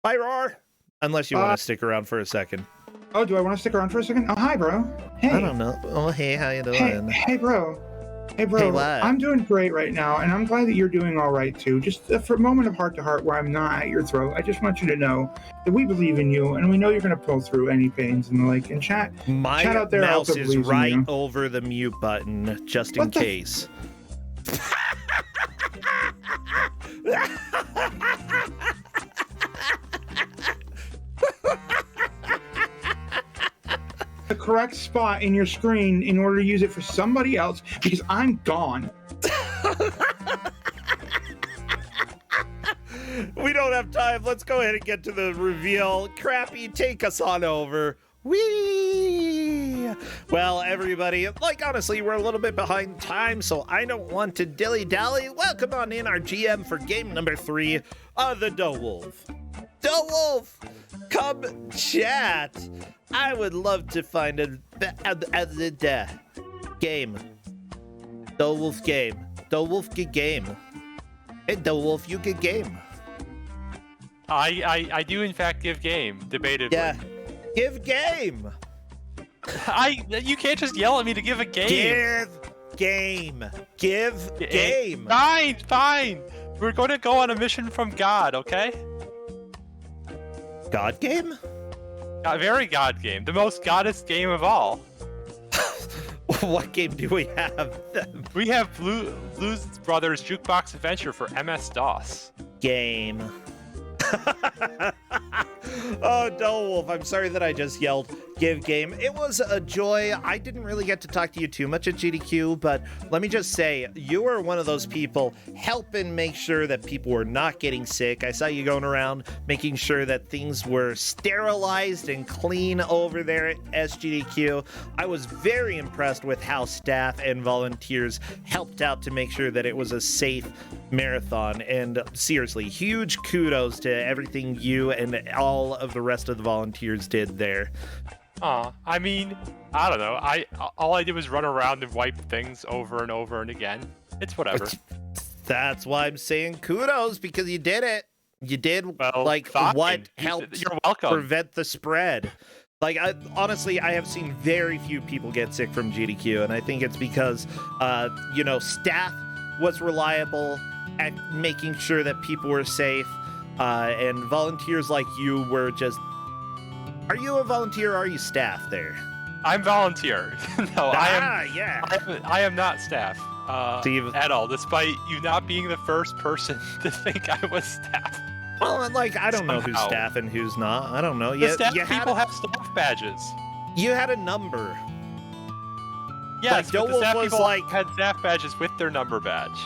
Bye, Roar. Unless you want to stick around for a second. Oh, do I want to stick around for a second? Oh, hi, bro. Hey. I don't know. Oh, hey, how you doing? Hey, bro. Hey, bro. Hey, what? I'm doing great right now, and I'm glad that you're doing all right, too. Just for a moment of heart-to-heart where I'm not at your throat, I just want you to know that we believe in you, and we know you're going to pull through any pains and the like. And chat out there mouse also is believes in right you. over the mute button, just in case. The correct spot in your screen in order to use it for somebody else, because I'm gone. We don't have time. Let's go ahead and get to the reveal. Crappy, take us on over. Whee! Well, everybody, honestly, we're a little bit behind time, so I don't want to dilly-dally. Welcome on in, our GM, for game number 3 of the Doe Wolf. Doe Wolf, come chat. I would love to find a game. Doe Wolf game. Doe Wolf get game. Hey, Doe Wolf, you get game. I do in fact give game, debatably. Yeah, give game. You can't just yell at me to give a game. Give game. Fine. We're going to go on a mission from God, okay? God game? Very God game. The most goddess game of all. What game do we have? We have Blues Brothers Jukebox Adventure for MS-DOS. Game. Oh, Doe Wolf, I'm sorry that I just yelled give game. It was a joy. I didn't really get to talk to you too much at GDQ, but let me just say, you were one of those people helping make sure that people were not getting sick. I saw you going around making sure that things were sterilized and clean over there at SGDQ. I was very impressed with how staff and volunteers helped out to make sure that it was a safe marathon, and seriously, huge kudos to everything you and all of the rest of the volunteers did there. I mean, I don't know. All I did was run around and wipe things over and over and again. It's whatever. That's why I'm saying kudos, because you did it. You did what helped You're welcome. Prevent the spread. Honestly, I have seen very few people get sick from GDQ, and I think it's because, staff was reliable at making sure that people were safe, and volunteers like you were just... Are you a volunteer or are you staff there? I'm volunteer. No, yeah. I am not staff at all, despite you not being the first person to think I was staff. Well, I don't know who's staff and who's not. I don't know. The staff people have staff badges. You had a number. Yes, Doe but the staff was people had staff badges with their number badge.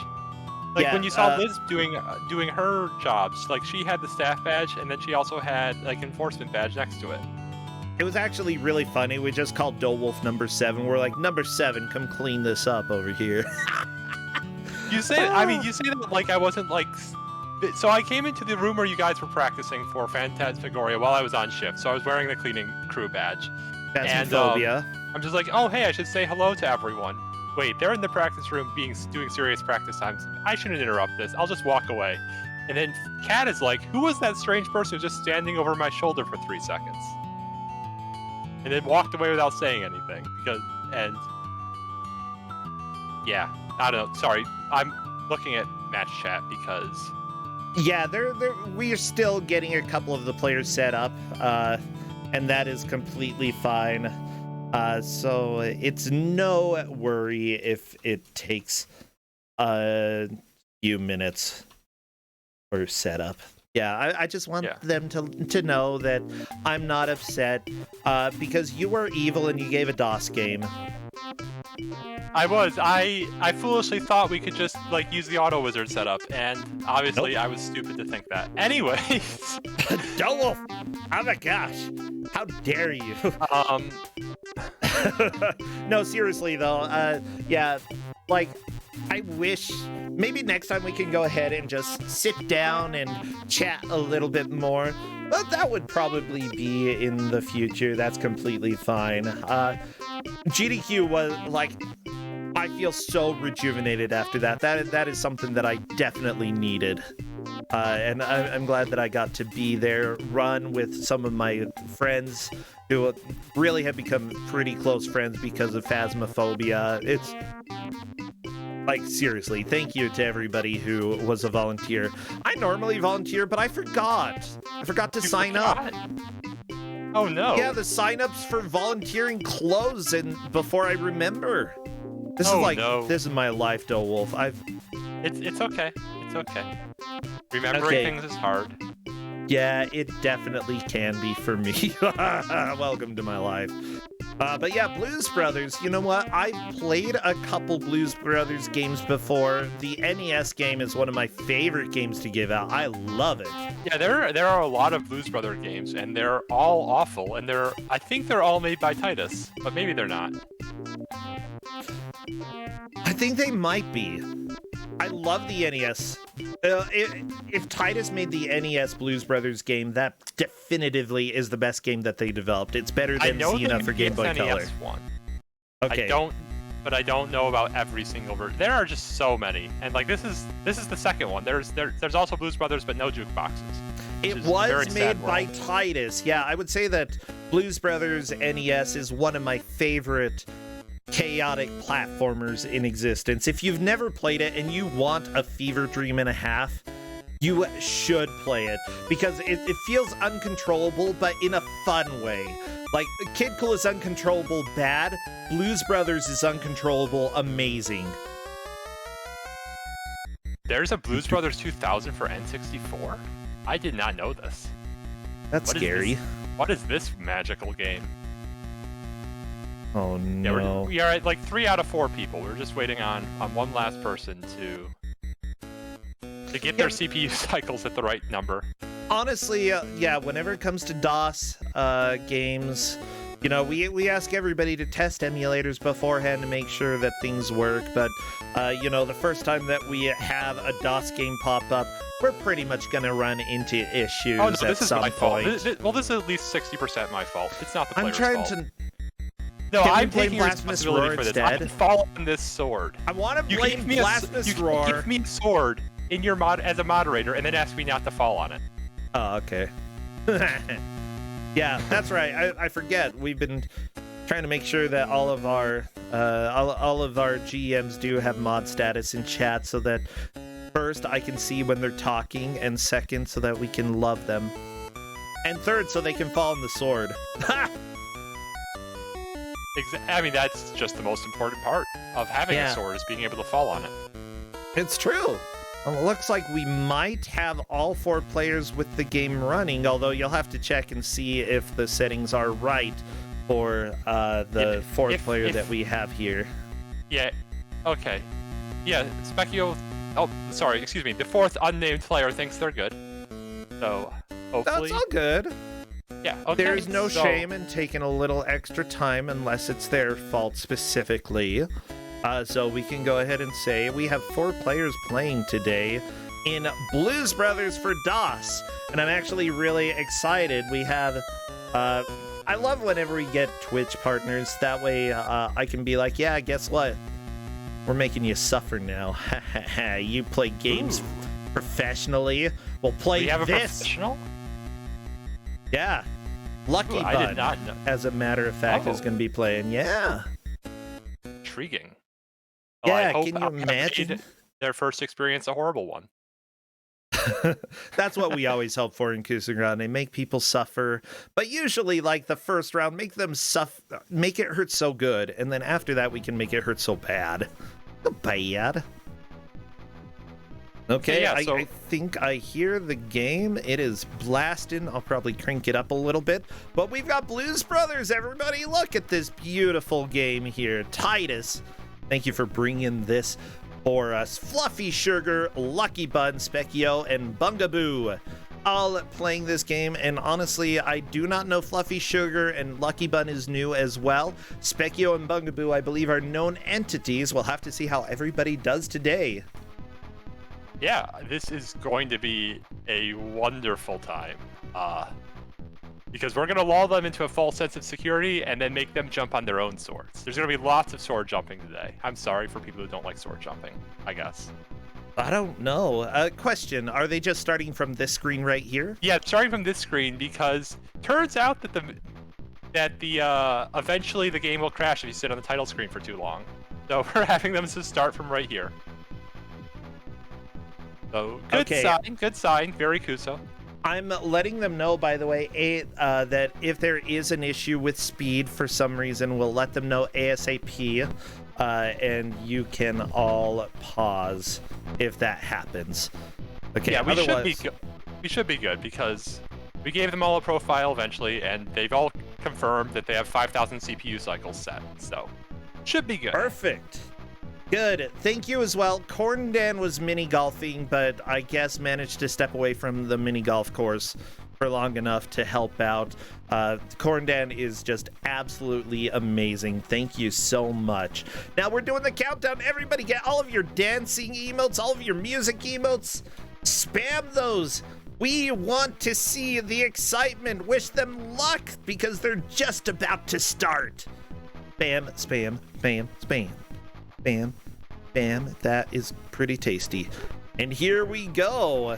When you saw Liz doing her jobs, she had the staff badge, and then she also had enforcement badge next to it. It was actually really funny. We just called Doe Wolf number 7. We're like, number 7, come clean this up over here. You say that I wasn't So I came into the room where you guys were practicing for Phantasmagoria while I was on shift. So I was wearing the cleaning crew badge. Phasmophobia. I'm just like, oh hey, I should say hello to everyone. Wait, they're in the practice room doing serious practice times. I shouldn't interrupt this. I'll just walk away. And then Kat is like, who was that strange person who was just standing over my shoulder for 3 seconds? And then walked away without saying anything. Yeah, I don't know. Sorry, I'm looking at match chat because... Yeah, we're still getting a couple of the players set up, and that is completely fine. So it's no worry if it takes a few minutes for setup. Yeah, I just want them to know that I'm not upset, because you were evil and you gave a DOS game. I was. I foolishly thought we could just use the auto wizard setup, and obviously Nope. I was stupid to think that. Anyways, Doe Wolf! Oh my gosh! How dare you? No, seriously though. I wish maybe next time we can go ahead and just sit down and chat a little bit more. But that would probably be in the future. That's completely fine. GDQ was I feel so rejuvenated after that. That is something that I definitely needed. And I'm glad that I got to be there, run with some of my friends who really have become pretty close friends because of Phasmophobia. It's like, seriously, thank you to everybody who was a volunteer. I normally volunteer, but I forgot. I forgot to sign up. Oh no. Yeah, the sign-ups for volunteering close and before I remember. This is my life, Doe Wolf. It's okay. It's okay. Remembering things is hard. Yeah, it definitely can be for me. Welcome to my life. But yeah, Blues Brothers, you know what? I've played a couple Blues Brothers games before. The NES game is one of my favorite games to give out. I love it. Yeah, there are a lot of Blues Brothers games, and they're all awful, and I think they're all made by Titus, but maybe they're not. I think they might be. I love the NES. If Titus made the NES Blues Brothers game, that definitively is the best game that they developed. It's better than Xena for Game Boy Color. One. Okay. I don't know about every single version. There are just so many, and like this is the second one. There's also Blues Brothers, but no jukeboxes. It was made by Titus. Yeah, I would say that Blues Brothers NES is one of my favorite chaotic platformers in existence. If you've never played it and you want a fever dream and a half, you should play it because it feels uncontrollable, but in a fun way. Like, Kid Cool is uncontrollable bad, Blues Brothers is uncontrollable amazing. There's a Blues Brothers 2000 for N64? I did not know this. That's scary. What is this magical game? Oh no. Yeah, we are at like 3 out of 4 people. We're just waiting on one last person to get their CPU cycles at the right number. Honestly, yeah, whenever it comes to DOS games, you know, we ask everybody to test emulators beforehand to make sure that things work, but you know, the first time that we have a DOS game pop up, we're pretty much gonna run into issues at some point. This is my fault. This is at least 60% my fault. It's not the player's I'm trying fault. to... No, Can I'm we blame taking Blasphemous Roar responsibility for this. instead? I can fall on this sword. I want to blame Blasphemous Roar. You give me a sword in your as a moderator, and then ask me not to fall on it. Oh, okay. Yeah, that's right. I forget. We've been trying to make sure that all of our GMs do have mod status in chat, so that first I can see when they're talking, and second so that we can love them, and third so they can fall on the sword. I mean, that's just the most important part of having a sword, is being able to fall on it. It's true. Well, it looks like we might have all 4 players with the game running, although you'll have to check and see if the settings are right for the 4th player that we have here. Yeah, okay. Yeah, Specchio... Oh, sorry, excuse me. The 4th unnamed player thinks they're good. So, hopefully... That's all good. Yeah, okay. There's no shame in taking a little extra time unless it's their fault specifically. So we can go ahead and say we have 4 players playing today in Blues Brothers for DOS. And I'm actually really excited. We have... I love whenever we get Twitch partners. That way I can be like, yeah, guess what? We're making you suffer now. You play games professionally. We'll play we have a this. Professional? Yeah. Lucky Bud, I did not know. as a matter of fact, is going to be Yeah. Intriguing. Yeah, well, can you imagine? Their first experience a horrible one. That's what we always hope for in Kusog7ande. Make people suffer, but usually, like the first round, make them suffer, make it hurt so good, and then after that, we can make it hurt so bad. So bad. Okay, yeah, I think I hear the game. It is blasting. I'll probably crank it up a little bit, but we've got Blues Brothers. Everybody, look at this beautiful game here. Titus, thank you for bringing this for us. Fluffy Sugar, Lucky Bud, Specchio, and Bungaboo all playing this game, and honestly, I do not know Fluffy Sugar, and Lucky Bun is new as well. Specchio and Bungaboo, I believe, are known entities. We'll have to see how everybody does today. Yeah, this is going to be a wonderful time. Because we're going to lull them into a false sense of security and then make them jump on their own swords. There's going to be lots of sword jumping today. I'm sorry for people who don't like sword jumping, I guess. I don't know. Question, are they just starting from this screen right here? Yeah, starting from this screen, because turns out that eventually the game will crash if you sit on the title screen for too long. So we're having them to start from right here. So good sign, very Kuso. I'm letting them know, by the way, that if there is an issue with speed for some reason, we'll let them know ASAP, and you can all pause if that happens. Okay. Yeah, we should be good because we gave them all a profile eventually, and they've all confirmed that they have 5,000 CPU cycles set. So should be good. Perfect. Good. Thank you as well. Corndan was mini golfing, but I guess managed to step away from the mini golf course for long enough to help out. Corndan is just absolutely amazing. Thank you so much. Now we're doing the countdown. Everybody get all of your dancing emotes, all of your music emotes. Spam those. We want to see the excitement. Wish them luck because they're just about to start. Spam, spam, spam, spam. Bam, bam, that is pretty tasty. And here we go.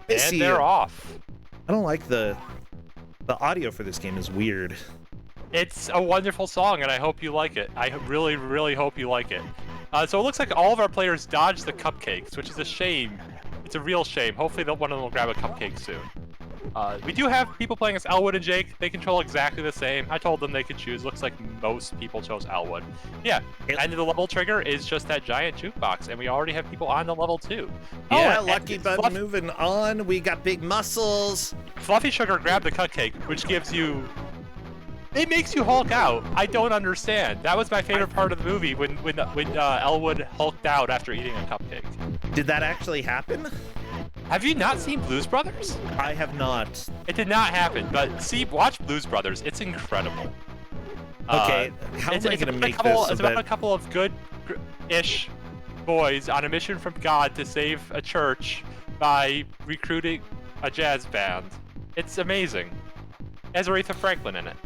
And they're off. I don't like the audio for this game is weird. It's a wonderful song, and I hope you like it. I really, really hope you like it. So it looks like all of our players dodged the cupcakes, which is a shame. It's a real shame. Hopefully one of them will grab a cupcake soon. We do have people playing as Elwood and Jake. They control exactly the same. I told them they could choose. Looks like most people chose Elwood. Yeah, end of the level trigger is just that giant jukebox, and we already have people on the level 2. Yeah, Lucky Button moving on. We got big muscles. Fluffy Sugar grabbed the cupcake, which gives you... It makes you Hulk out. I don't understand. That was my favorite part of the movie when Elwood hulked out after eating a cupcake. Did that actually happen? Have you not seen Blues Brothers? I have not. It did not happen, but watch Blues Brothers. It's incredible. Okay, how am I going to make this? It's about a couple of good-ish boys on a mission from God to save a church by recruiting a jazz band. It's amazing. It has Aretha Franklin in it.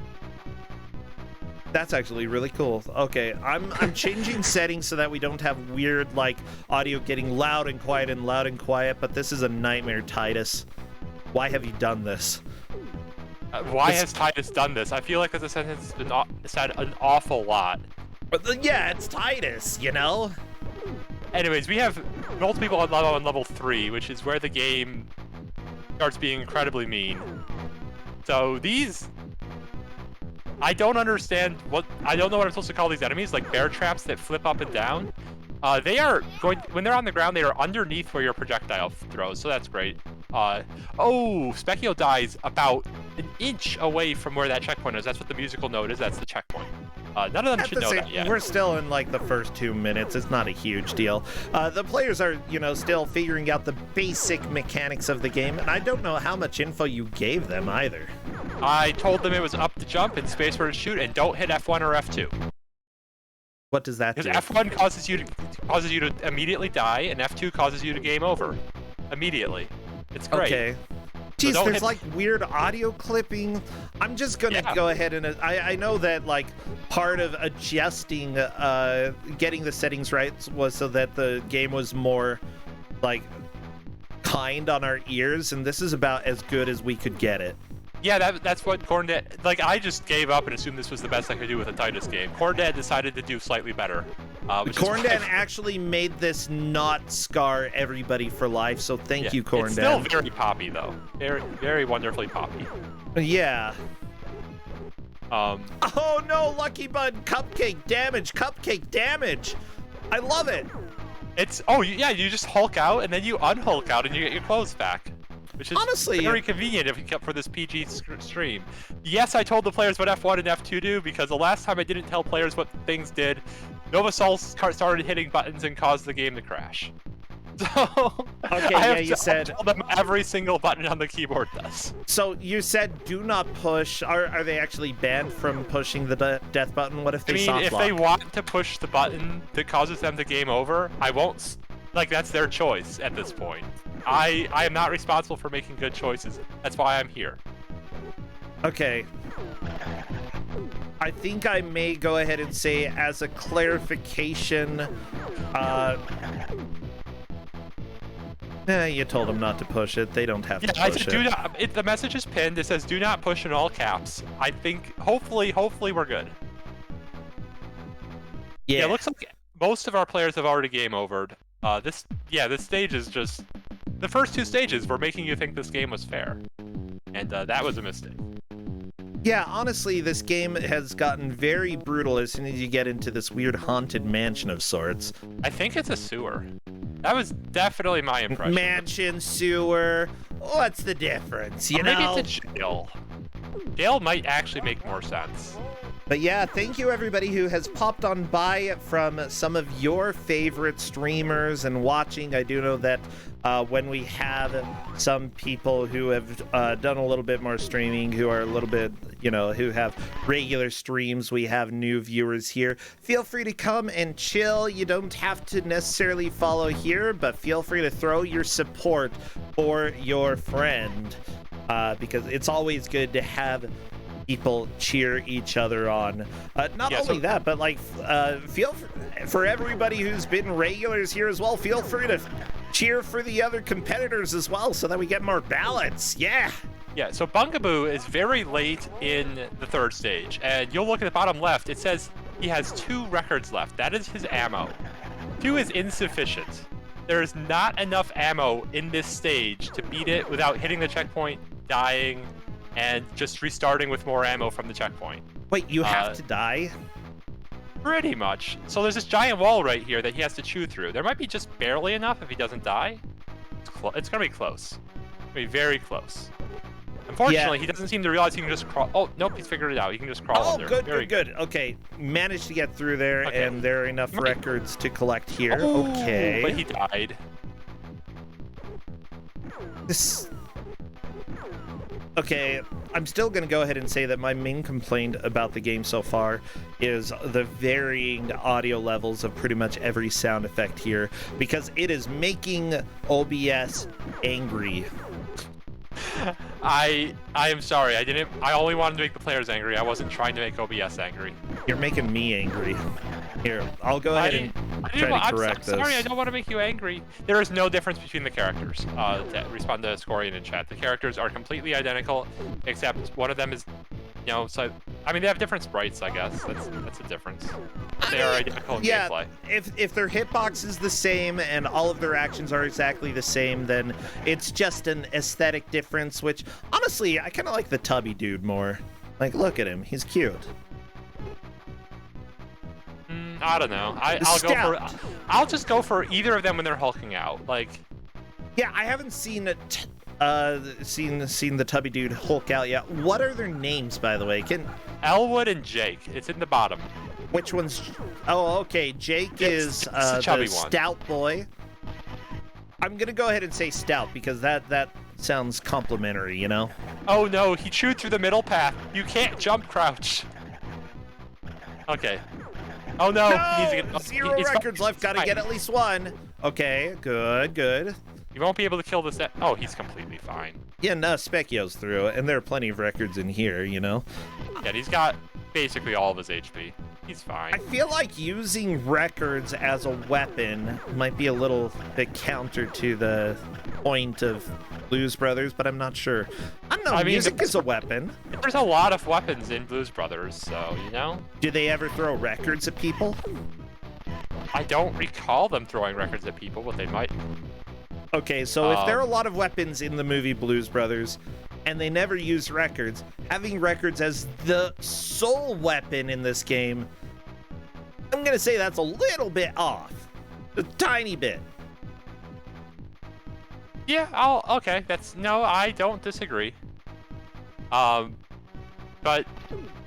That's actually really cool. Okay, I'm changing settings so that we don't have weird like audio getting loud and quiet, but this is a nightmare, Titus. Why have you done this? Why has Titus done this? I feel like that's a sentence that's been said an awful lot. But yeah, it's Titus, you know? Anyways, we have multiple people on level 3, which is where the game starts being incredibly mean. So these... I don't understand I don't know what I'm supposed to call these enemies, like bear traps that flip up and down. They are when they're on the ground, they are underneath where your projectile throws, so that's great. Oh, Specchio dies about an inch away from where that checkpoint is. That's what the musical note is. That's the checkpoint. None of them should know that yet. We're still in like the first 2 minutes. It's not a huge deal. The players are, still figuring out the basic mechanics of the game, and I don't know how much info you gave them either. I told them it was up to jump and space for to shoot, and don't hit F1 or F2. What does that do? Because F1 causes you to immediately die, and F2 causes you to game over immediately. It's great. Okay. Jeez, so there's like weird audio clipping. I'm just gonna go ahead and I know that like part of adjusting, getting the settings right was so that the game was more like kind on our ears, and this is about as good as we could get it. Yeah, that's what Corndad... Like, I just gave up and assumed this was the best I could do with a Titus game. Corndad decided to do slightly better. Corndad actually made this not scar everybody for life, so thank you, Corndad. It's still very poppy, though. Very, very wonderfully poppy. Yeah. Oh, no, Lucky Bud. Cupcake damage. I love it. It's... Oh, yeah, you just Hulk out, and then you unhulk out, and you get your clothes back. Which is honestly very convenient if you kept for this PG stream. Yes, I told the players what F1 and F2 do, because the last time I didn't tell players what things did, Novasol started hitting buttons and caused the game to crash. So okay, you said tell them every single button on the keyboard does. So you said do not push. Are they actually banned from pushing the death button? What if they soft lock? If they want to push the button that causes them to game over, I won't. Like, that's their choice at this point. I am not responsible for making good choices. That's why I'm here. Okay. I think I may go ahead and say, as a clarification, You told them not to push it. They don't have to I push said, do not. The message is pinned. It says, "Do not push" in all caps. I think hopefully we're good. Yeah, it looks like most of our players have already game overed. This stage is just the first 2 stages were making you think this game was fair, and that was a mistake. Yeah, honestly, this game has gotten very brutal as soon as you get into this weird haunted mansion of sorts. I think it's a sewer. That was definitely my impression. Mansion, sewer. What's the difference, you know? Maybe it's a jail. Jail might actually make more sense. But yeah, thank you everybody who has popped on by from some of your favorite streamers and watching. I do know that when we have some people who have done a little bit more streaming, who are a little bit, who have regular streams, we have new viewers here. Feel free to come and chill. You don't have to necessarily follow here, but feel free to throw your support for your friend because it's always good to have people cheer each other on. Not only that, but like feel for everybody who's been regulars here as well, feel free to cheer for the other competitors as well so that we get more balance. Yeah, so Bungaboo is very late in the 3rd stage, and you'll look at the bottom left, it says he has 2 records left. That is his ammo. 2 is insufficient. There is not enough ammo in this stage to beat it without hitting the checkpoint, dying, and just restarting with more ammo from the checkpoint. Wait, you have to die? Pretty much. So there's this giant wall right here that he has to chew through. There might be just barely enough if he doesn't die. It's gonna be close. It's gonna be very close. Unfortunately, he doesn't seem to realize he can just crawl. Oh, nope, he's figured it out. He can just crawl under. Good. Okay, managed to get through there, and there are enough records to collect here. Okay. But he died. Okay, I'm still going to go ahead and say that my main complaint about the game so far is the varying audio levels of pretty much every sound effect here, because it is making OBS angry. I am sorry. I only wanted to make the players angry. I wasn't trying to make OBS angry. You're making me angry. Here, I'll go ahead and try to correct this. I'm sorry, I don't want to make you angry. There is no difference between the characters. To respond to Scorian in chat, the characters are completely identical, except one of them is, so I mean they have different sprites. I guess that's a difference. They are identical in gameplay. If their hitbox is the same and all of their actions are exactly the same, then it's just an aesthetic difference. Which honestly, I kind of like the tubby dude more. Like, look at him, he's cute. I don't know. I'll just go for either of them when they're hulking out. Like, yeah, I haven't seen the tubby dude hulk out yet. What are their names, by the way? Elwood and Jake. It's in the bottom. Which one's? Oh, okay. Jake is the stout boy. I'm gonna go ahead and say stout because that sounds complimentary, you know? Oh no, he chewed through the middle path. You can't jump crouch. Okay. Oh no! Zero records left. Gotta get at least one. Okay, good. You won't be able to kill this. Oh, he's completely fine. Yeah, no, Specchio's through it, and there are plenty of records in here, you know? Yeah, he's got basically all of his HP. He's fine. I feel like using records as a weapon might be a little bit counter to the point of Blues Brothers, but I'm not sure. I don't know, music is a weapon. There's a lot of weapons in Blues Brothers, so, you know? Do they ever throw records at people? I don't recall them throwing records at people, but they might. Okay, so if there are a lot of weapons in the movie Blues Brothers, and they never use records, having records as the sole weapon in this game, I'm gonna say that's a little bit off. A tiny bit. Yeah, okay, I don't disagree. But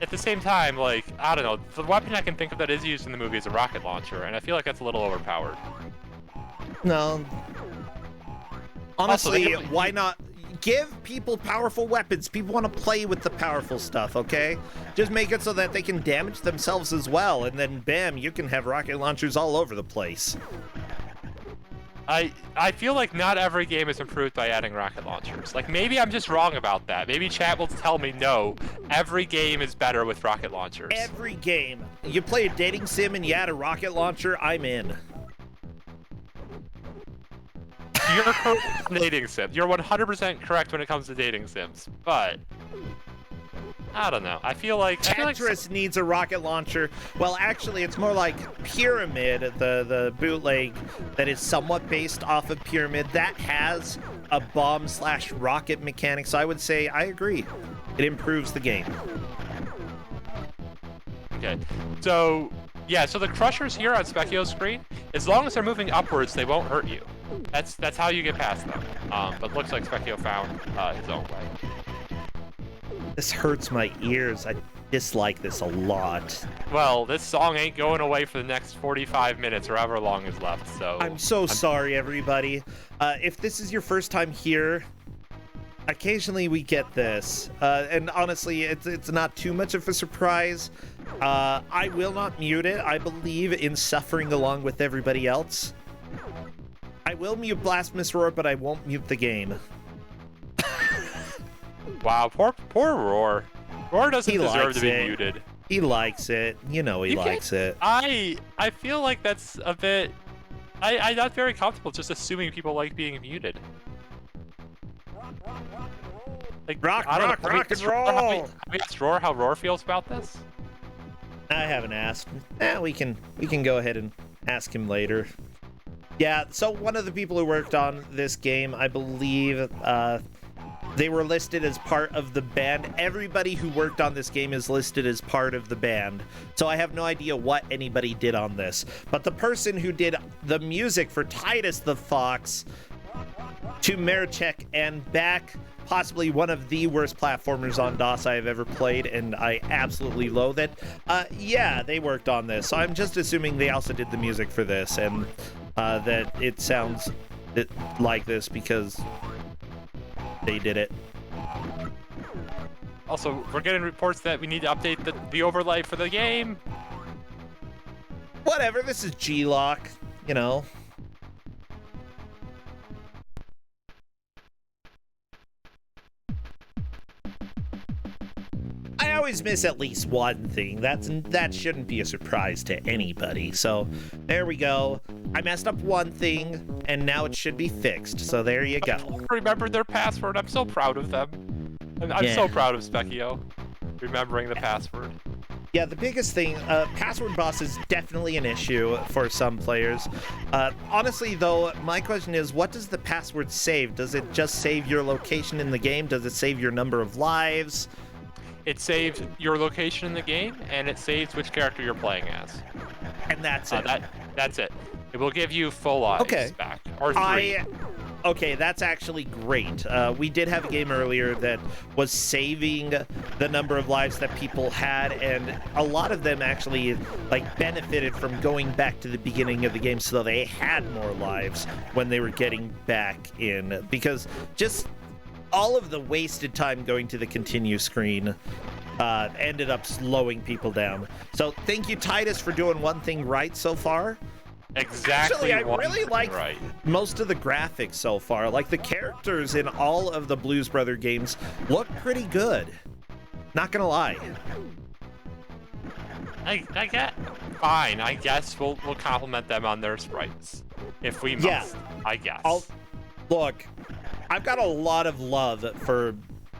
at the same time, like, I don't know, the weapon I can think of that is used in the movie is a rocket launcher, and I feel like that's a little overpowered. No. Honestly, why not give people powerful weapons? People want to play with the powerful stuff, okay? Just make it so that they can damage themselves as well, and then bam, you can have rocket launchers all over the place. I feel like not every game is improved by adding rocket launchers. Like, maybe I'm just wrong about that. Maybe chat will tell me, no, every game is better with rocket launchers. Every game. You play a dating sim and you add a rocket launcher, I'm in. you're correct on dating sims. You're 100% correct when it comes to dating sims, but I don't know. I feel like Tetris needs a rocket launcher. Well, actually, it's more like Pyramid, the bootleg that is somewhat based off of Pyramid. That has a bomb/rocket mechanic, so I would say I agree. It improves the game. Okay, so yeah, so the crushers here on Specchio's screen, as long as they're moving upwards, they won't hurt you. That's how you get past them. But looks like Specchio found his own way. This hurts my ears. I dislike this a lot. Well, this song ain't going away for the next 45 minutes or however long is left, so... I'm sorry, everybody. If this is your first time here, occasionally we get this. And honestly, it's not too much of a surprise. I will not mute it. I believe in suffering along with everybody else. I will mute Blasphemous Roar, but I won't mute the game. Wow, poor Roar. Roar doesn't deserve to be muted. He likes it. You know he likes it. I feel like that's a bit... I'm not very comfortable just assuming people like being muted. Like, rock and roll! Have we asked Roar how Roar feels about this? I haven't asked. We can go ahead and ask him later. Yeah, so one of the people who worked on this game, I believe, they were listed as part of the band. Everybody who worked on this game is listed as part of the band. So I have no idea what anybody did on this. But the person who did the music for Titus the Fox, to Marichek and back, possibly one of the worst platformers on DOS I have ever played, and I absolutely loathe it. Yeah, they worked on this. So I'm just assuming they also did the music for this, and that it sounds like this because they did it. Also, we're getting reports that we need to update the overlay for the game. Whatever, this is G-Lock, you know. I always miss at least one thing. That shouldn't be a surprise to anybody. So there we go. I messed up one thing, and now it should be fixed. So there you go. Remembered their password. I'm so proud of them. I'm so proud of Specchio remembering the password. Yeah, the biggest thing, password boss is definitely an issue for some players. Honestly, though, my question is, what does the password save? Does it just save your location in the game? Does it save your number of lives? It saves your location in the game, and it saves which character you're playing as. And that's it. That's it. It will give you full lives back, or 3. Okay, that's actually great. We did have a game earlier that was saving the number of lives that people had, and a lot of them actually benefited from going back to the beginning of the game so they had more lives when they were getting back in, because just all of the wasted time going to the continue screen ended up slowing people down. So thank you, Titus, for doing one thing right so far. Exactly. Actually, I really like most of the graphics so far. Like, the characters in all of the Blues Brother games look pretty good. Not gonna lie. I get fine. I guess we'll compliment them on their sprites if we must. Yeah, I guess. Look, I've got a lot of love for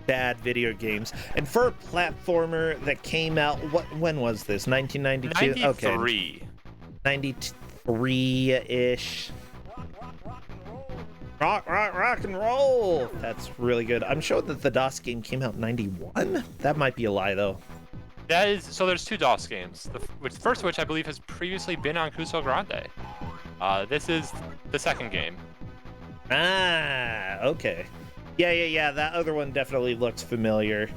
bad video games, and for a platformer that came out, when was this? 1992. 93. Okay. 93-ish. Rock and roll. That's really good. I'm sure that the DOS game came out in 91. That might be a lie, though. That is, so there's 2 DOS games. The first of which I believe has previously been on Kusog7ande. This is the second game. Ah, okay. Yeah. That other one definitely looks familiar.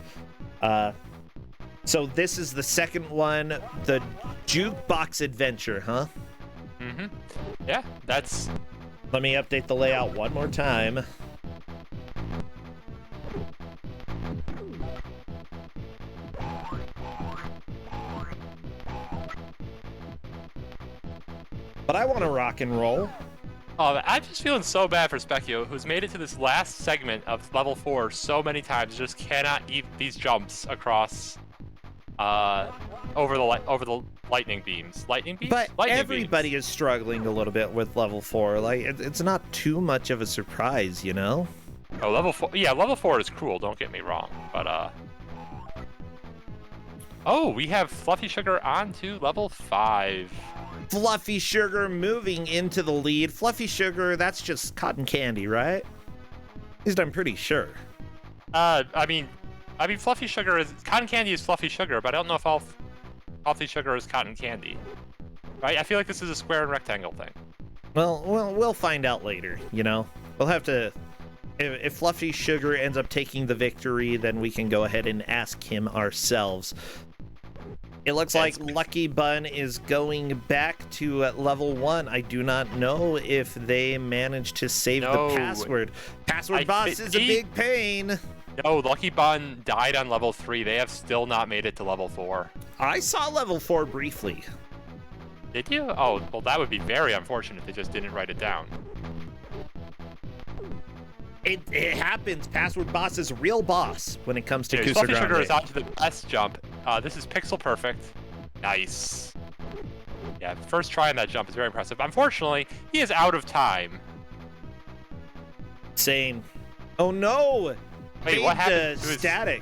So this is the second one, the Jukebox adventure, huh? Mm-hmm. Yeah, that's... Let me update the layout one more time. But I want to rock and roll. Oh, I'm just feeling so bad for Specchio, who's made it to this last segment of level 4 so many times, just cannot eat these jumps across over the lightning beams. Lightning beams? But Lightning everybody beams. is struggling a little bit with level 4. Like, it's not too much of a surprise, you know? Oh, level 4. Yeah, level 4 is cruel, don't get me wrong. But, oh, we have Fluffy Sugar on to level 5. Fluffy Sugar moving into the lead. Fluffy Sugar, that's just cotton candy, right? At least I'm pretty sure. I mean, Fluffy Sugar is... Cotton candy is Fluffy Sugar, but I don't know if all Fluffy Sugar is cotton candy. Right? I feel like this is a square and rectangle thing. Well, we'll find out later, you know? We'll have to... If Fluffy Sugar ends up taking the victory, then we can go ahead and ask him ourselves. It looks like Lucky Bun is going back to level 1. I do not know if they managed to save the password. Password boss is a big pain. No, Lucky Bun died on level 3. They have still not made it to level 4. I saw level 4 briefly. Did you? Oh, well, that would be very unfortunate. They just didn't write it down. It happens. Password boss is real boss when it comes to Kusog7ande. Fluffy Sugar is onto the best jump. This is pixel perfect. Nice. Yeah, first try on that jump is very impressive. Unfortunately, he is out of time. Same. Oh no! Wait, what happened to his... static?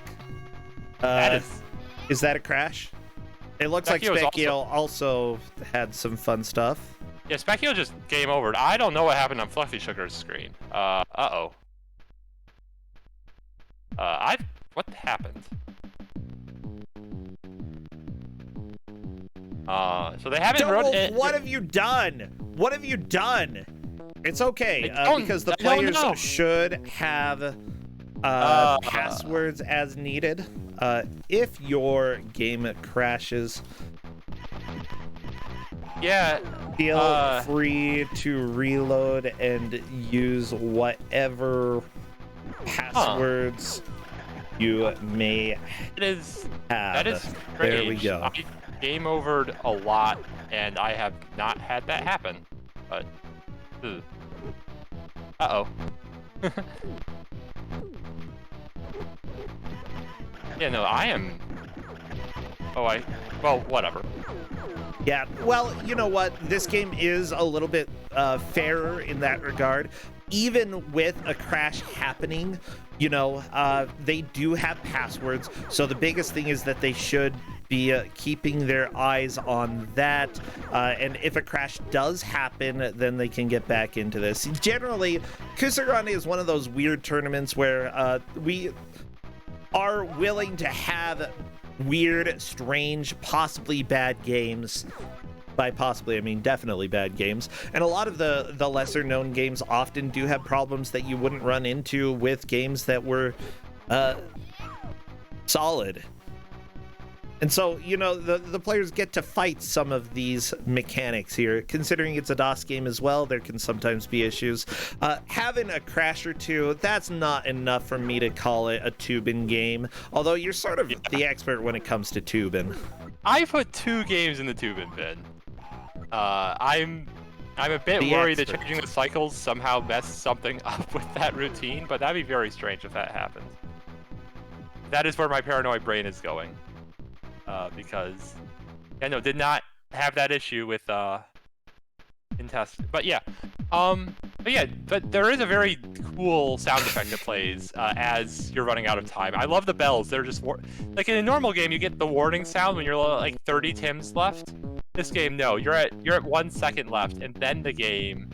Is that a crash? It looks like Specchio also had some fun stuff. Yeah, Specchio just game over. I don't know what happened on Fluffy Sugar's screen. Uh-oh. What happened? So they haven't wrote it. What have you done? What have you done? It's okay, because the players should have passwords as needed. If your game crashes, yeah, feel free to reload and use whatever passwords you may have. That is strange. There we go. I game overed a lot, and I have not had that happen. But, uh-oh. Yeah, no, I am... well, whatever. Yeah, well, you know what? This game is a little bit fairer in that regard. Even with a crash happening, you know, they do have passwords. So the biggest thing is that they should be keeping their eyes on that. And if a crash does happen, then they can get back into this. Generally, Kusog7ande is one of those weird tournaments where we are willing to have weird, strange, possibly bad games. By possibly, I mean definitely bad games. And a lot of the lesser known games often do have problems that you wouldn't run into with games that were solid. And so, you know, the players get to fight some of these mechanics here. Considering it's a DOS game as well, there can sometimes be issues. Having a crash or two, that's not enough for me to call it a Tubin game. Although you're sort of the expert when it comes to Tubin. I put 2 games in the Tubin bin. I'm a bit worried that changing the cycles somehow messed something up with that routine, but that'd be very strange if that happened. That is where my paranoid brain is going. Because, yeah, no, did not have that issue with, in test. But yeah, but there is a very cool sound effect that plays, as you're running out of time. I love the bells. They're just, like in a normal game, you get the warning sound when you're like 30 tims left. This game, no, you're at 1 second left, and then the game,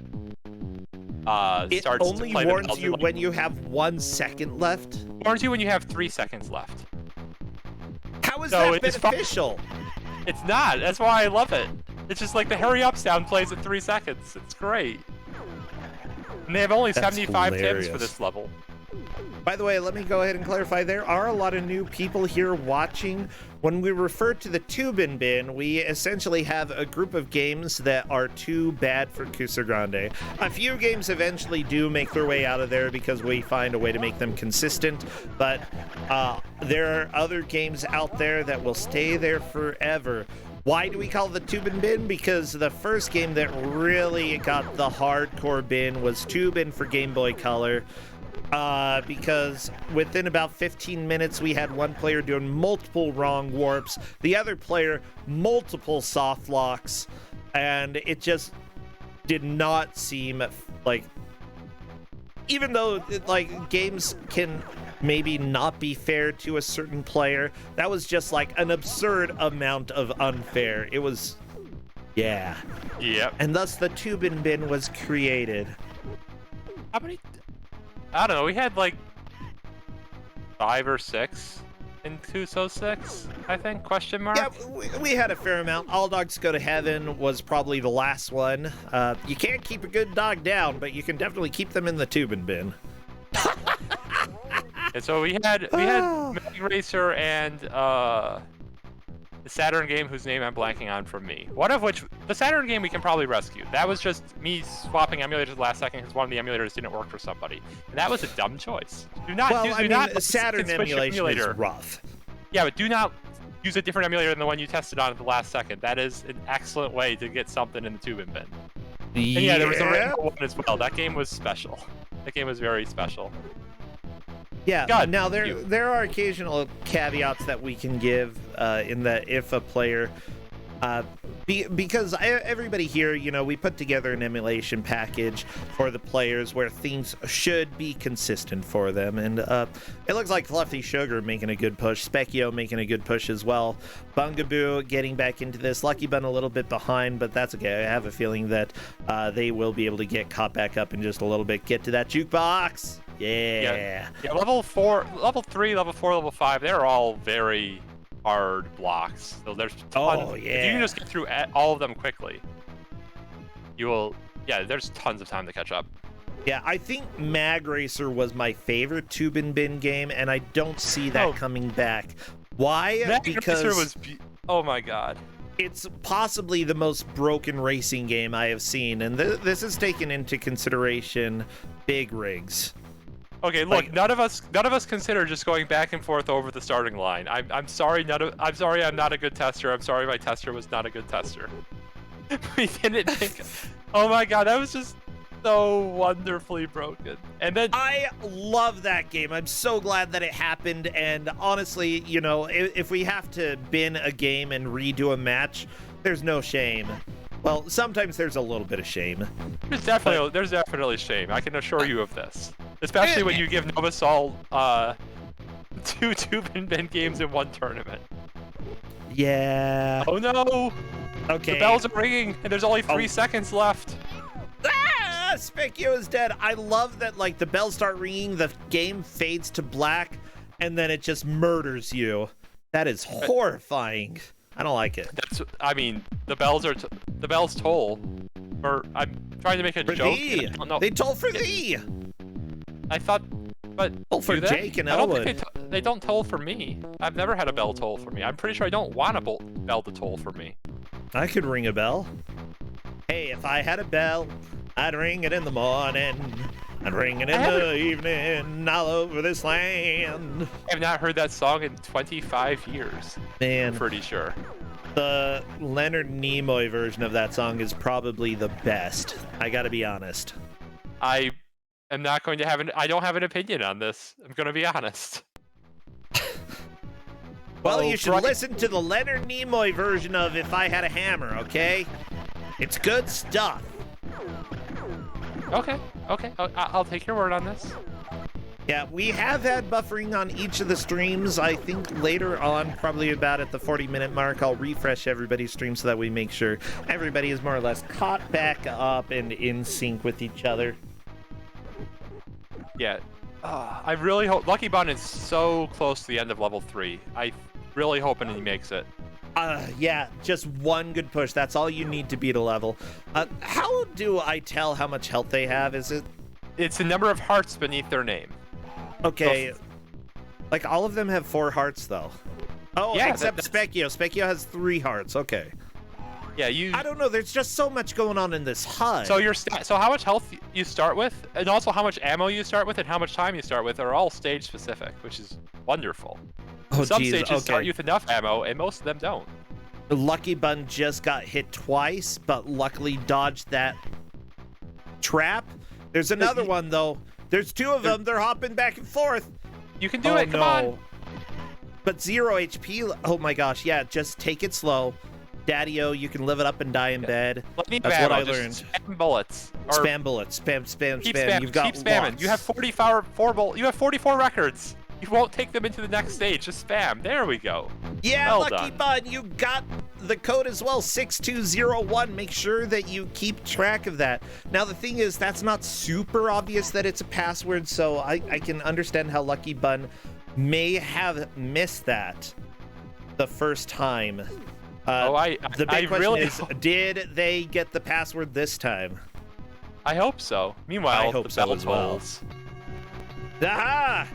starts to play. It only warns you when you have 1 second left? Warns you when you have 3 seconds left. How is that beneficial? It's not. That's why I love it. It's just like the hurry up sound plays at 3 seconds. It's great. And they have only 75 tims for this level. By the way, let me go ahead and clarify. There are a lot of new people here watching. When we refer to the Tubin bin, we essentially have a group of games that are too bad for Kusog7ande. A few games eventually do make their way out of there because we find a way to make them consistent, but there are other games out there that will stay there forever. Why do we call it the Tubin bin? Because the first game that really got the hardcore bin was Tubin for Game Boy Color. because within about 15 minutes, we had one player doing multiple wrong warps, the other player multiple soft locks, and it just did not seem like, even though like games can maybe not be fair to a certain player, that was just like an absurd amount of unfair. It was, yeah. Yep. And thus the Tubin bin was created. How many? I don't know. We had like 5 or 6 in Kusog7ande, I think? Question mark. Yeah, we had a fair amount. All Dogs Go to Heaven was probably the last one. You can't keep a good dog down, but you can definitely keep them in the Tubin bin. And so we had Mag Racer and the Saturn game whose name I'm blanking on from me. One of which, the Saturn game we can probably rescue. That was just me swapping emulators the last second because one of the emulators didn't work for somebody. And that was a dumb choice. Do not Saturn emulation is rough. Yeah, but do not use a different emulator than the one you tested on at the last second. That is an excellent way to get something in the Tubin bin. And yeah, there was a Rainbow one as well. That game was special. That game was very special. Yeah, God, now there are occasional caveats that we can give in that if a player, because everybody here, you know, we put together an emulation package for the players where things should be consistent for them, and it looks like Fluffy Sugar making a good push, Specchio making a good push as well, Bungaboo getting back into this, Lucky Bun a little bit behind, but that's okay. I have a feeling that they will be able to get caught back up in just a little bit. Get to that jukebox. Yeah. Level 4, level 3, level 4, level 5, they're all very hard blocks. So there's tons. If you can just get through all of them quickly, you will. Yeah, there's tons of time to catch up. Yeah, I think Mag Racer was my favorite Tubin bin game, and I don't see that coming back. Why? Because Racer was. Oh my god. It's possibly the most broken racing game I have seen, and this is taken into consideration big rigs. Okay, look, like, none of us consider just going back and forth over the starting line. I'm sorry, I'm sorry I'm not a good tester. I'm sorry my tester was not a good tester. We didn't think. Oh my god, that was just so wonderfully broken. And then I love that game. I'm so glad that it happened. And honestly, you know, if we have to bin a game and redo a match, there's no shame. Well, sometimes there's a little bit of shame. There's definitely shame. I can assure you of this. Especially when you give Novasol 2 Tubin bin games in one tournament. Yeah. Oh no! Okay. The bells are ringing, and there's only 3 seconds left. Ah! Specchio is dead. I love that, like, the bells start ringing, the game fades to black, and then it just murders you. That is horrifying. I don't like it. I mean, the bells toll. Or I'm trying to make a joke. Thee. They toll for thee. I thought, but toll for Jake and Elwood. I don't think they don't toll for me. I've never had a bell toll for me. I'm pretty sure I don't want a bell to toll for me. I could ring a bell. Hey, if I had a bell, I'd ring it in the morning. I'd ring it in the evening, all over this land. I have not heard that song in 25 years. Man, I'm pretty sure. The Leonard Nimoy version of that song is probably the best. I gotta be honest. I am not going to have I don't have an opinion on this. I'm gonna be honest. Well, you should listen to the Leonard Nimoy version of If I Had a Hammer, okay? It's good stuff. Okay. I'll take your word on this. Yeah, we have had buffering on each of the streams. I think later on, probably about at the 40-minute mark, I'll refresh everybody's stream so that we make sure everybody is more or less caught back up and in sync with each other. Yeah. I really hope... Lucky Bun is so close to the end of level 3. I really hoping he makes it. Yeah, just one good push. That's all you need to beat a level. How do I tell how much health they have? Is it... It's the number of hearts beneath their name. Okay. Like, all of them have 4 hearts, though. Oh, yeah, except Specchio. Specchio has 3 hearts. Okay. Yeah, I don't know. There's just so much going on in this HUD. So how much health you start with, and also how much ammo you start with, and how much time you start with are all stage specific, which is wonderful. Oh, some stages start you with enough ammo, and most of them don't. The Lucky Bun just got hit twice, but luckily dodged that trap. There's another one, though. There's two of them. They're hopping back and forth. You can do it. Come on. But 0 HP. Oh my gosh. Yeah, just take it slow. Daddy-o, you can live it up and die in bed. That's what I learned. Spam bullets. Spam bullets. Spam. Keep You've got keep spamming. lots. You have 44 records. You won't take them into the next stage. Just spam. There we go. Yeah, well Lucky done. Bud, you got the code as well, 6201. Make sure that you keep track of that. Now, the thing is, that's not super obvious that it's a password, so I can understand how Lucky Bun may have missed that the first time. The big question really is, did they get the password this time? I hope so. Meanwhile, I hope the so bell as well. tolls. Aha!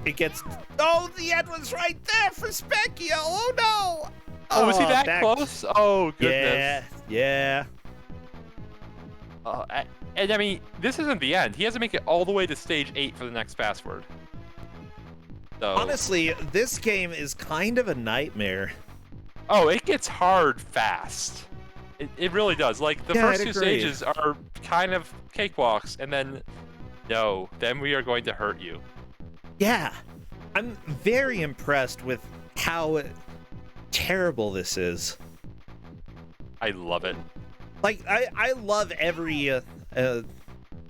It gets... Oh, the end was right there for Specchio. Oh, no. Oh, was he that back... close? Oh, goodness. Yeah. And I mean, this isn't the end. He has to make it all the way to stage 8 for the next password. So... Honestly, this game is kind of a nightmare. Oh, it gets hard fast. It really does. Like, the first two stages are kind of cakewalks, and then, no, then we are going to hurt you. Yeah. I'm very impressed with how terrible this is. I love it. Like, I love every... I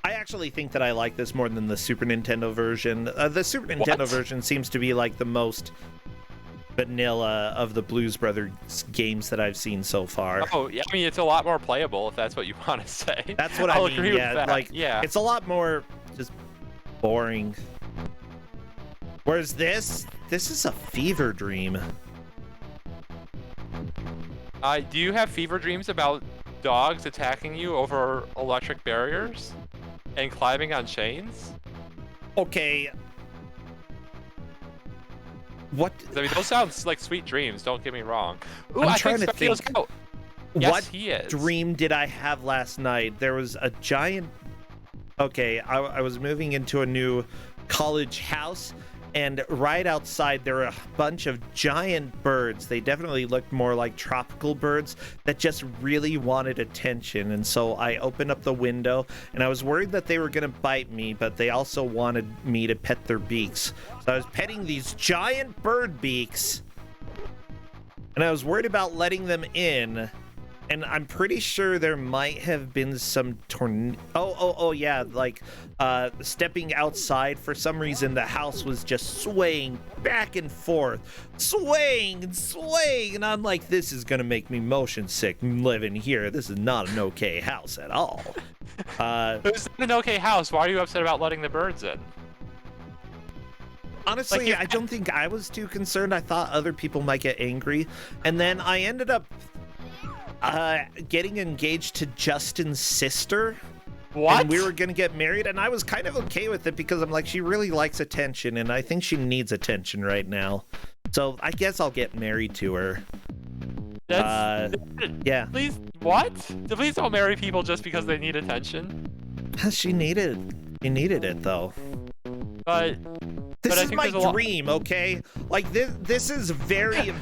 actually think that I like this more than the Super Nintendo version. The Super Nintendo version seems to be, like, the most... vanilla of the Blues Brothers games that I've seen so far. Oh, yeah, I mean, it's a lot more playable, if that's what you want to say. That's what I mean, agree with that. Like, yeah. It's a lot more just boring. Whereas this is a fever dream. Do you have fever dreams about dogs attacking you over electric barriers and climbing on chains? Okay. What? I mean, those sounds like sweet dreams. Don't get me wrong. Ooh, I'm I trying to Specchio's think. out. Yes, What he is. dream did I have last night? There was a giant... Okay, I was moving into a new college house, and right outside there were a bunch of giant birds. They definitely looked more like tropical birds that just really wanted attention. And so I opened up the window, and I was worried that they were going to bite me, but they also wanted me to pet their beaks. So I was petting these giant bird beaks, and I was worried about letting them in. And I'm pretty sure there might have been some Oh, yeah, like, stepping outside, for some reason, the house was just swaying back and forth. Swaying and swaying, and I'm like, this is gonna make me motion sick living here. This is not an okay house at all. It's an okay house. Why are you upset about letting the birds in? Honestly, like I don't think I was too concerned. I thought other people might get angry. And then I ended up... getting engaged to Justin's sister. What? And we were gonna get married, and I was kind of okay with it because I'm like, she really likes attention, and I think she needs attention right now. So I guess I'll get married to her. That's... Yeah. Please, what? Please don't marry people just because they need attention. She needed it though. But This I is think my there's a dream, okay? Like this is very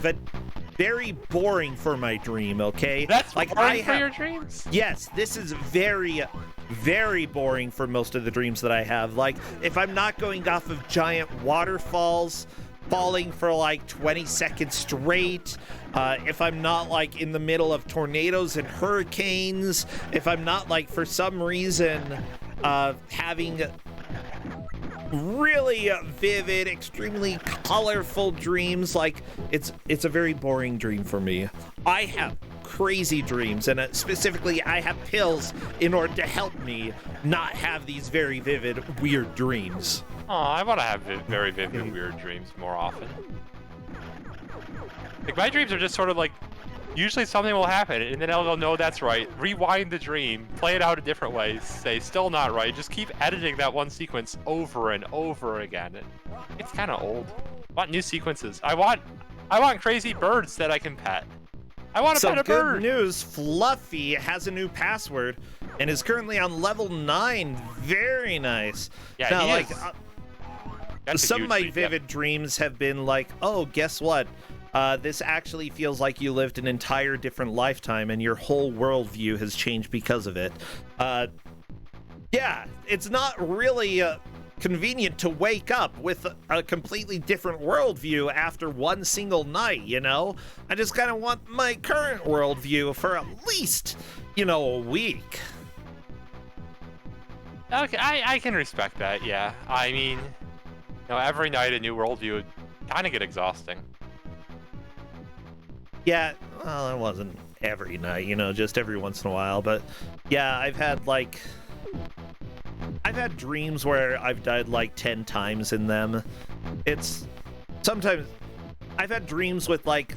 very boring for my dream, okay? That's like boring for your dreams? Yes, this is very, very boring for most of the dreams that I have. Like, if I'm not going off of giant waterfalls falling for like 20 seconds straight, if I'm not like in the middle of tornadoes and hurricanes, if I'm not like for some reason having really vivid, extremely colorful dreams, like it's a very boring dream for me. I have crazy dreams, and specifically I have pills in order to help me not have these very vivid, weird dreams. Oh, I want to have very vivid, weird dreams more often. Like, my dreams are just sort of like, usually something will happen, and then I'll go, no, that's right. Rewind the dream, play it out a different way, say, still not right. Just keep editing that one sequence over and over again. It's kind of old. I want new sequences. I want crazy birds that I can pet. I want to pet a bird. Good news, Fluffy has a new password and is currently on level 9. Very nice. Yeah, now, he like, is. Some of my vivid dreams have been like, oh, guess what? This actually feels like you lived an entire different lifetime and your whole worldview has changed because of it. Yeah, it's not really convenient to wake up with a completely different worldview after one single night, you know? I just kind of want my current worldview for at least, a week. Okay, I can respect that, yeah. I mean, every night a new worldview would kind of get exhausting. Yeah, well, it wasn't every night, just every once in a while. But yeah, I've had dreams where I've died like 10 times in them. Sometimes I've had dreams with like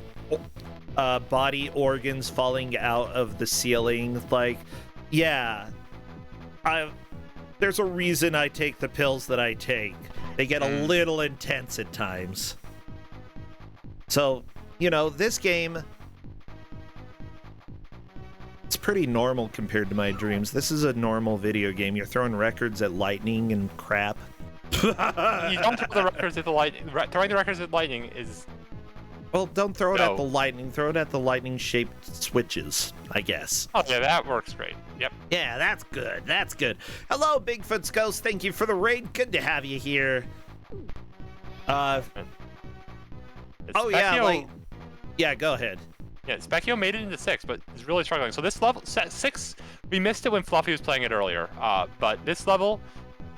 body organs falling out of the ceiling. Like, yeah, there's a reason I take the pills that I take. They get a little intense at times. So, this game, it's pretty normal compared to my dreams. This is a normal video game. You're throwing records at lightning and crap. You don't throw the records at the lightning. Throwing the records at lightning is... Well, don't throw it at the lightning. Throw it at the lightning-shaped switches, I guess. Oh, yeah, that works great. Yep. Yeah, that's good. That's good. Hello, Bigfoot's Ghost. Thank you for the raid. Good to have you here. Yeah, yeah, go ahead. Yeah, Specchio made it into 6, but is really struggling. So this level, 6, we missed it when Fluffy was playing it earlier. But this level,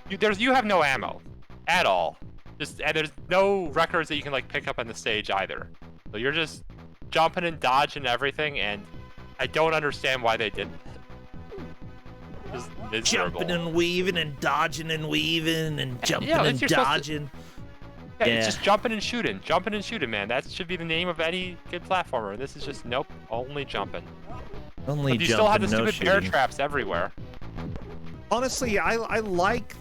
you have no ammo at all. And there's no records that you can like pick up on the stage either. So you're just jumping and dodging everything, and I don't understand why they didn't. Just miserable. Jumping and weaving and dodging and weaving and jumping and dodging. Yeah, it's just jumping and shooting, man. That should be the name of any good platformer. This is just, nope, only jumping. Only but you jumping, still have the no stupid bear shooting. traps everywhere. Honestly, I like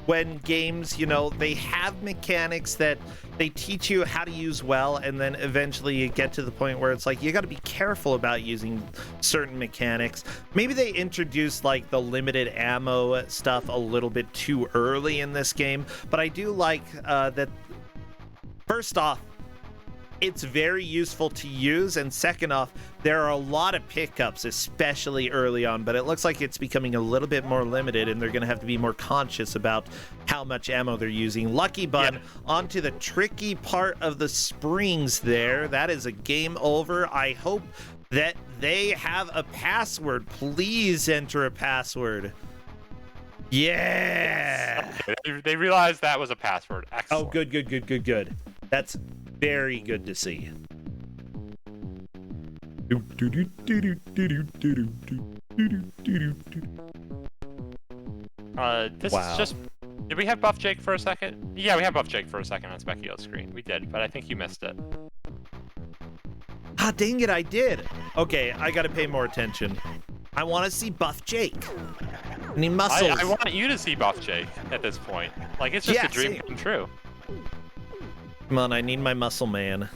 when games, they have mechanics that they teach you how to use well, and then eventually you get to the point where it's like, you got to be careful about using certain mechanics. Maybe they introduced like the limited ammo stuff a little bit too early in this game, but I do like that. First off, it's very useful to use, and second off, there are a lot of pickups, especially early on, but it looks like it's becoming a little bit more limited, and they're going to have to be more conscious about how much ammo they're using. Lucky Bun, onto the tricky part of the springs there. That is a game over. I hope that they have a password. Please enter a password. Yeah! They realized that was a password. Excellent. Oh, good. That's very good to see. This is just... Did we have Buff Jake for a second? Yeah, we have Buff Jake for a second on Specchio's screen. We did, but I think you missed it. Ah, dang it, I did. Okay, I gotta pay more attention. I want to see Buff Jake. I need muscles. I want you to see Buff Jake at this point. Like, it's just a dream come true. Come on, I need my muscle man.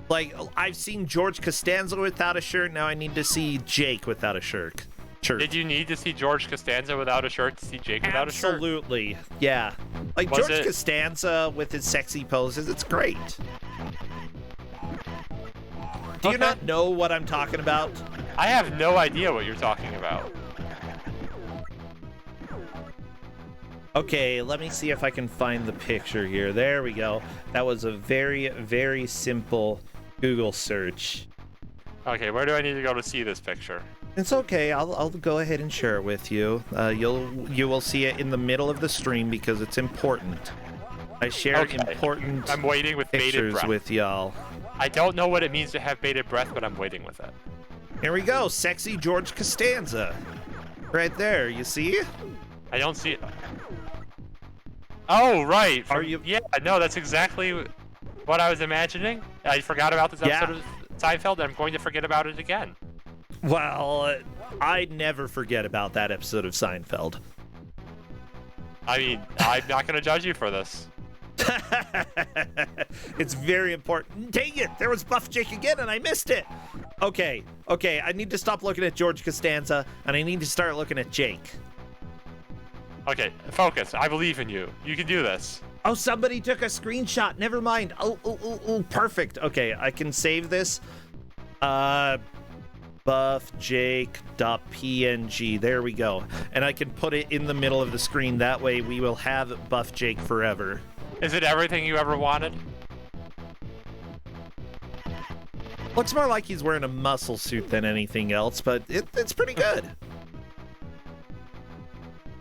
Like, I've seen George Costanza without a shirt, now I need to see Jake without a shirt. Did you need to see George Costanza without a shirt to see Jake without a shirt? Absolutely, yeah. Like, George Costanza with his sexy poses, it's great. Do you not know what I'm talking about? I have no idea what you're talking about. Okay, let me see if I can find the picture here. There we go. That was a very, very simple Google search. Okay, where do I need to go to see this picture? It's okay. I'll go ahead and share it with you. You will see it in the middle of the stream because it's important. I share important I'm waiting with bated pictures breath with y'all. I don't know what it means to have bated breath, but I'm waiting with it. Here we go. Sexy George Costanza. Right there. You see? I don't see it. Oh, right. Are you? Yeah, no, that's exactly what I was imagining. I forgot about this episode of Seinfeld, and I'm going to forget about it again. Well, I never forget about that episode of Seinfeld. I mean, I'm not going to judge you for this. It's very important. Dang it, there was Buff Jake again and I missed it. Okay, I need to stop looking at George Costanza and I need to start looking at Jake. Okay, focus. I believe in you. You can do this. Oh, somebody took a screenshot. Never mind. Oh, perfect. Okay, I can save this. buffjake.png. There we go. And I can put it in the middle of the screen. That way we will have Buff Jake forever. Is it everything you ever wanted? Looks more like he's wearing a muscle suit than anything else, but it's pretty good.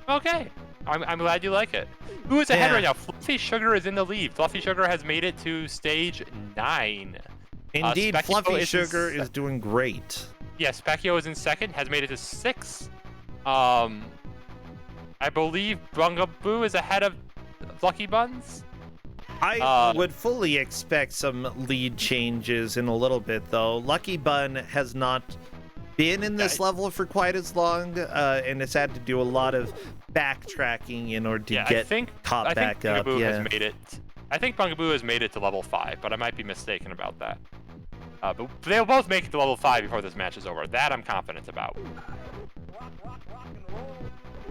Okay. I'm glad you like it. Who is ahead right now? Fluffy Sugar is in the lead. Fluffy Sugar has made it to stage 9. Indeed, Fluffy Sugar is doing great. Yes, Specchio is in second, has made it to 6. I believe Bungaboo is ahead of Lucky Buns. I would fully expect some lead changes in a little bit, though. Lucky Bun has not been in this level for quite as long, and it's had to do a lot of backtracking in order to get caught back up. Has made it. I think Bungaboo has made it to level 5, but I might be mistaken about that. But they'll both make it to level 5 before this match is over. That I'm confident about.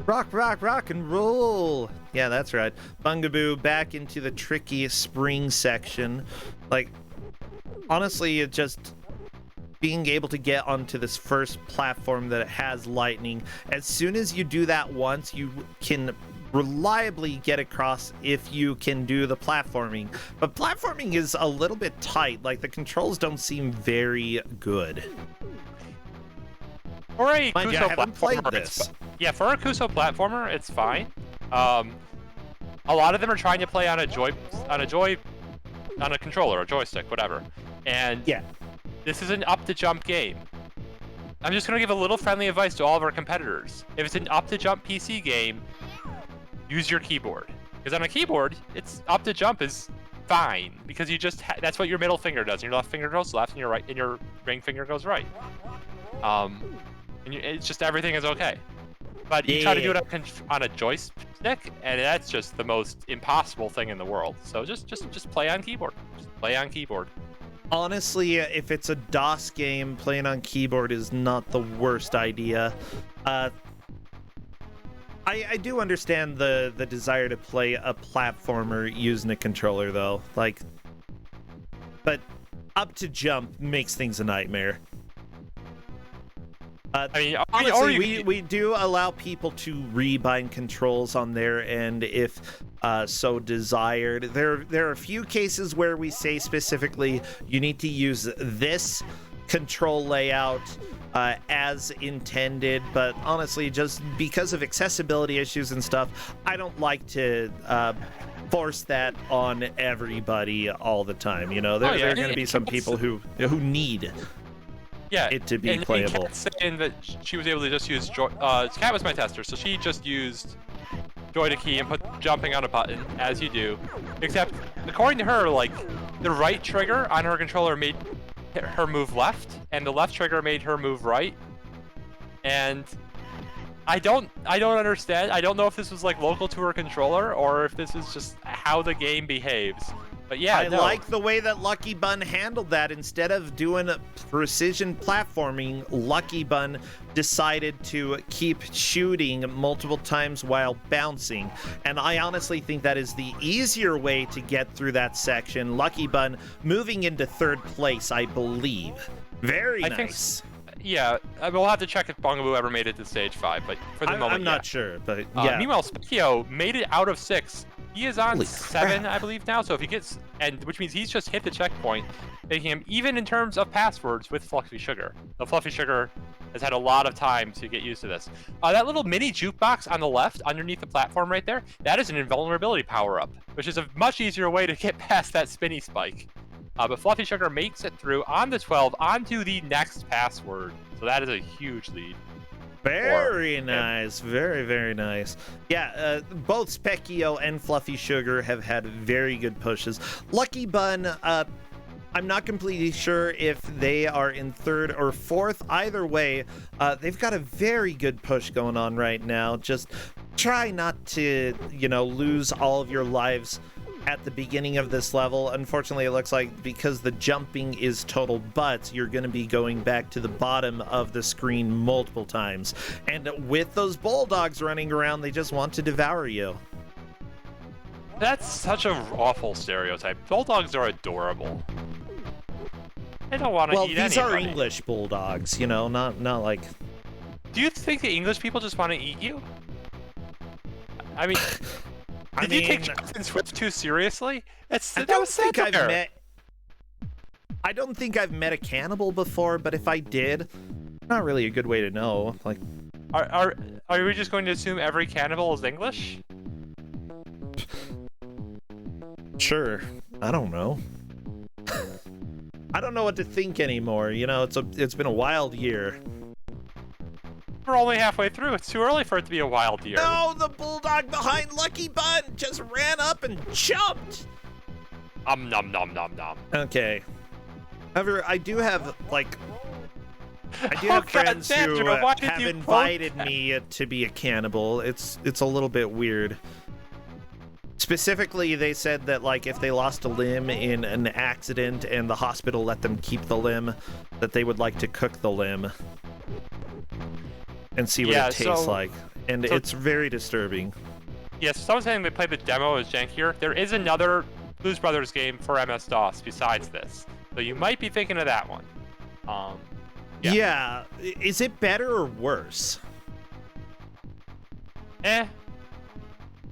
Rock and roll. Yeah, that's right. Bungaboo back into the tricky spring section. Like, honestly, it just being able to get onto this first platform that has lightning. As soon as you do that once, you can reliably get across if you can do the platforming. But platforming is a little bit tight. Like, the controls don't seem very good. For a Mind you, I haven't played this. Yeah, for a Kuso platformer, it's fine. A lot of them are trying to play on a controller, a joystick, whatever. And yeah, this is an up-to-jump game. I'm just gonna give a little friendly advice to all of our competitors. If it's an up-to-jump PC game, use your keyboard. Because on a keyboard, it's up-to-jump is fine because you just that's what your middle finger does. And your left finger goes left, and your ring finger goes right. It's just everything is okay. But you try to do it on a joystick, and that's just the most impossible thing in the world. So just play on keyboard. Just play on keyboard. Honestly, if it's a DOS game, playing on keyboard is not the worst idea. I do understand the desire to play a platformer using a controller, though. Like, but up to jump makes things a nightmare. Honestly, we do allow people to rebind controls on their end if so desired. There are a few cases where we say specifically you need to use this control layout as intended, but honestly, just because of accessibility issues and stuff, I don't like to force that on everybody all the time. You know, there are going to be some people who need it to be playable. Kat's saying that she was able to just use Kat was my tester, so she just used joy to key and put jumping on a button, as you do. Except, according to her, like, the right trigger on her controller made her move left, and the left trigger made her move right. And I don't understand. I don't know if this was like local to her controller or if this is just how the game behaves. But yeah, I like the way that Lucky Bun handled that. Instead of doing precision platforming, Lucky Bun decided to keep shooting multiple times while bouncing. And I honestly think that is the easier way to get through that section. Lucky Bun moving into third place, I believe. Very nice. Yeah, we'll have to check if Bongaboo ever made it to stage 5, but for the moment, I'm not sure, but yeah. Meanwhile, Specchio made it out of 6. He is on 7, I believe, now, so if he gets, which means he's just hit the checkpoint, making him even in terms of passwords with Fluffy Sugar. The Fluffy Sugar has had a lot of time to get used to this. That little mini jukebox on the left, underneath the platform right there, that is an invulnerability power-up, which is a much easier way to get past that spinny spike. But Fluffy Sugar makes it through on the 12 onto the next password. So that is a huge lead. Very nice. Very, very nice. Yeah, both Specchio and Fluffy Sugar have had very good pushes. Lucky Bun, I'm not completely sure if they are in third or fourth. Either way, they've got a very good push going on right now. Just try not to, lose all of your lives at the beginning of this level. Unfortunately, it looks like because the jumping is total butts, you're going to be going back to the bottom of the screen multiple times. And with those bulldogs running around, they just want to devour you. That's such an awful stereotype. Bulldogs are adorable. They don't want to Well, eat these are anybody. English bulldogs, you know, not like. Do you think the English people just want to eat you? I mean, did you take Jonathan Swift too seriously? I don't think I've met. I don't think I've met a cannibal before, but if I did, not really a good way to know. Like, are we just going to assume every cannibal is English? Sure. I don't know. I don't know what to think anymore. You know, it's been a wild year. We're only halfway through. It's too early for it to be a wild year. No, the bulldog behind Lucky Bun just ran up and jumped. Nom nom nom nom. Okay. However, I do have have friends Sandra, who why did have you invited quote me to be a cannibal. It's a little bit weird. Specifically, they said that like if they lost a limb in an accident and the hospital let them keep the limb, that they would like to cook the limb and see what it tastes like. And it's very disturbing. Yes, someone's saying they played the demo as jankier. There is another Blues Brothers game for MS-DOS besides this, so you might be thinking of that one. Yeah. Is it better or worse?